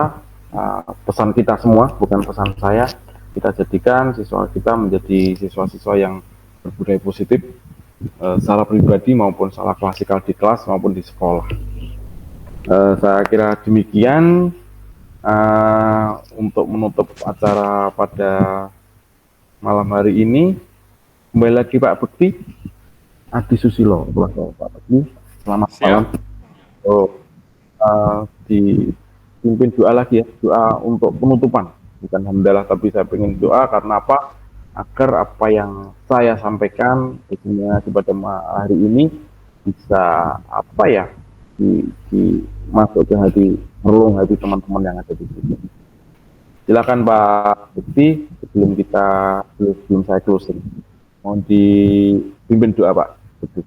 Pesan kita semua, bukan pesan saya, kita jadikan siswa kita menjadi siswa-siswa yang berbudaya positif, secara pribadi maupun secara klasikal di kelas maupun di sekolah. Saya kira demikian untuk menutup acara pada malam hari ini. Kembali lagi Pak Bekti, Adi Susilo, Pak Bekti, selamat malam. Dipimpin doa lagi ya, doa untuk penutupan, bukan hamdalah, tapi saya ingin doa karena apa? Agar apa yang saya sampaikan kepada hari ini bisa masuk ke hati, relung hati teman-teman yang ada di sini. Silakan Pak Bekti, sebelum saya closing, mohon dipimpin doa Pak Bekti.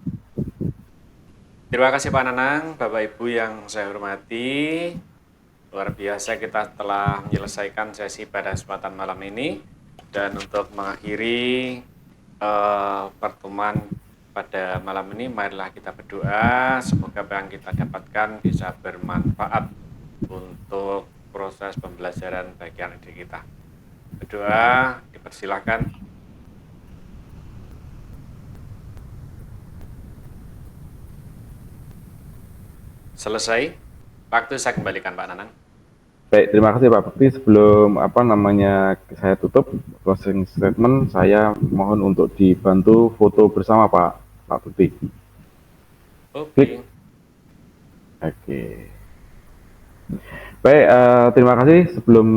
Terima kasih Pak Nanang, Bapak Ibu yang saya hormati. Luar biasa kita telah menyelesaikan sesi pada kesempatan malam ini. Dan untuk mengakhiri pertemuan pada malam ini, marilah kita berdoa. Semoga apa yang kita dapatkan bisa bermanfaat untuk proses pembelajaran bagi anak didik kita. Berdoa, dipersilakan. Selesai. Waktu saya kembalikan Pak Nanang. Baik, terima kasih Pak Bekti. Sebelum saya tutup closing statement, saya mohon untuk dibantu foto bersama Pak Bekti. Oke. Oke. Baik, terima kasih. Sebelum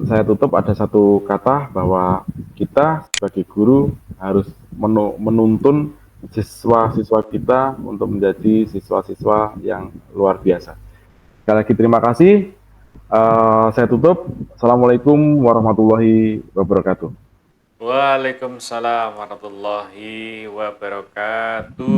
saya tutup, ada satu kata bahwa kita sebagai guru harus menuntun siswa-siswa kita untuk menjadi siswa-siswa yang luar biasa. Sekali lagi terima kasih. Saya tutup. Assalamualaikum warahmatullahi wabarakatuh. Waalaikumsalam warahmatullahi wabarakatuh.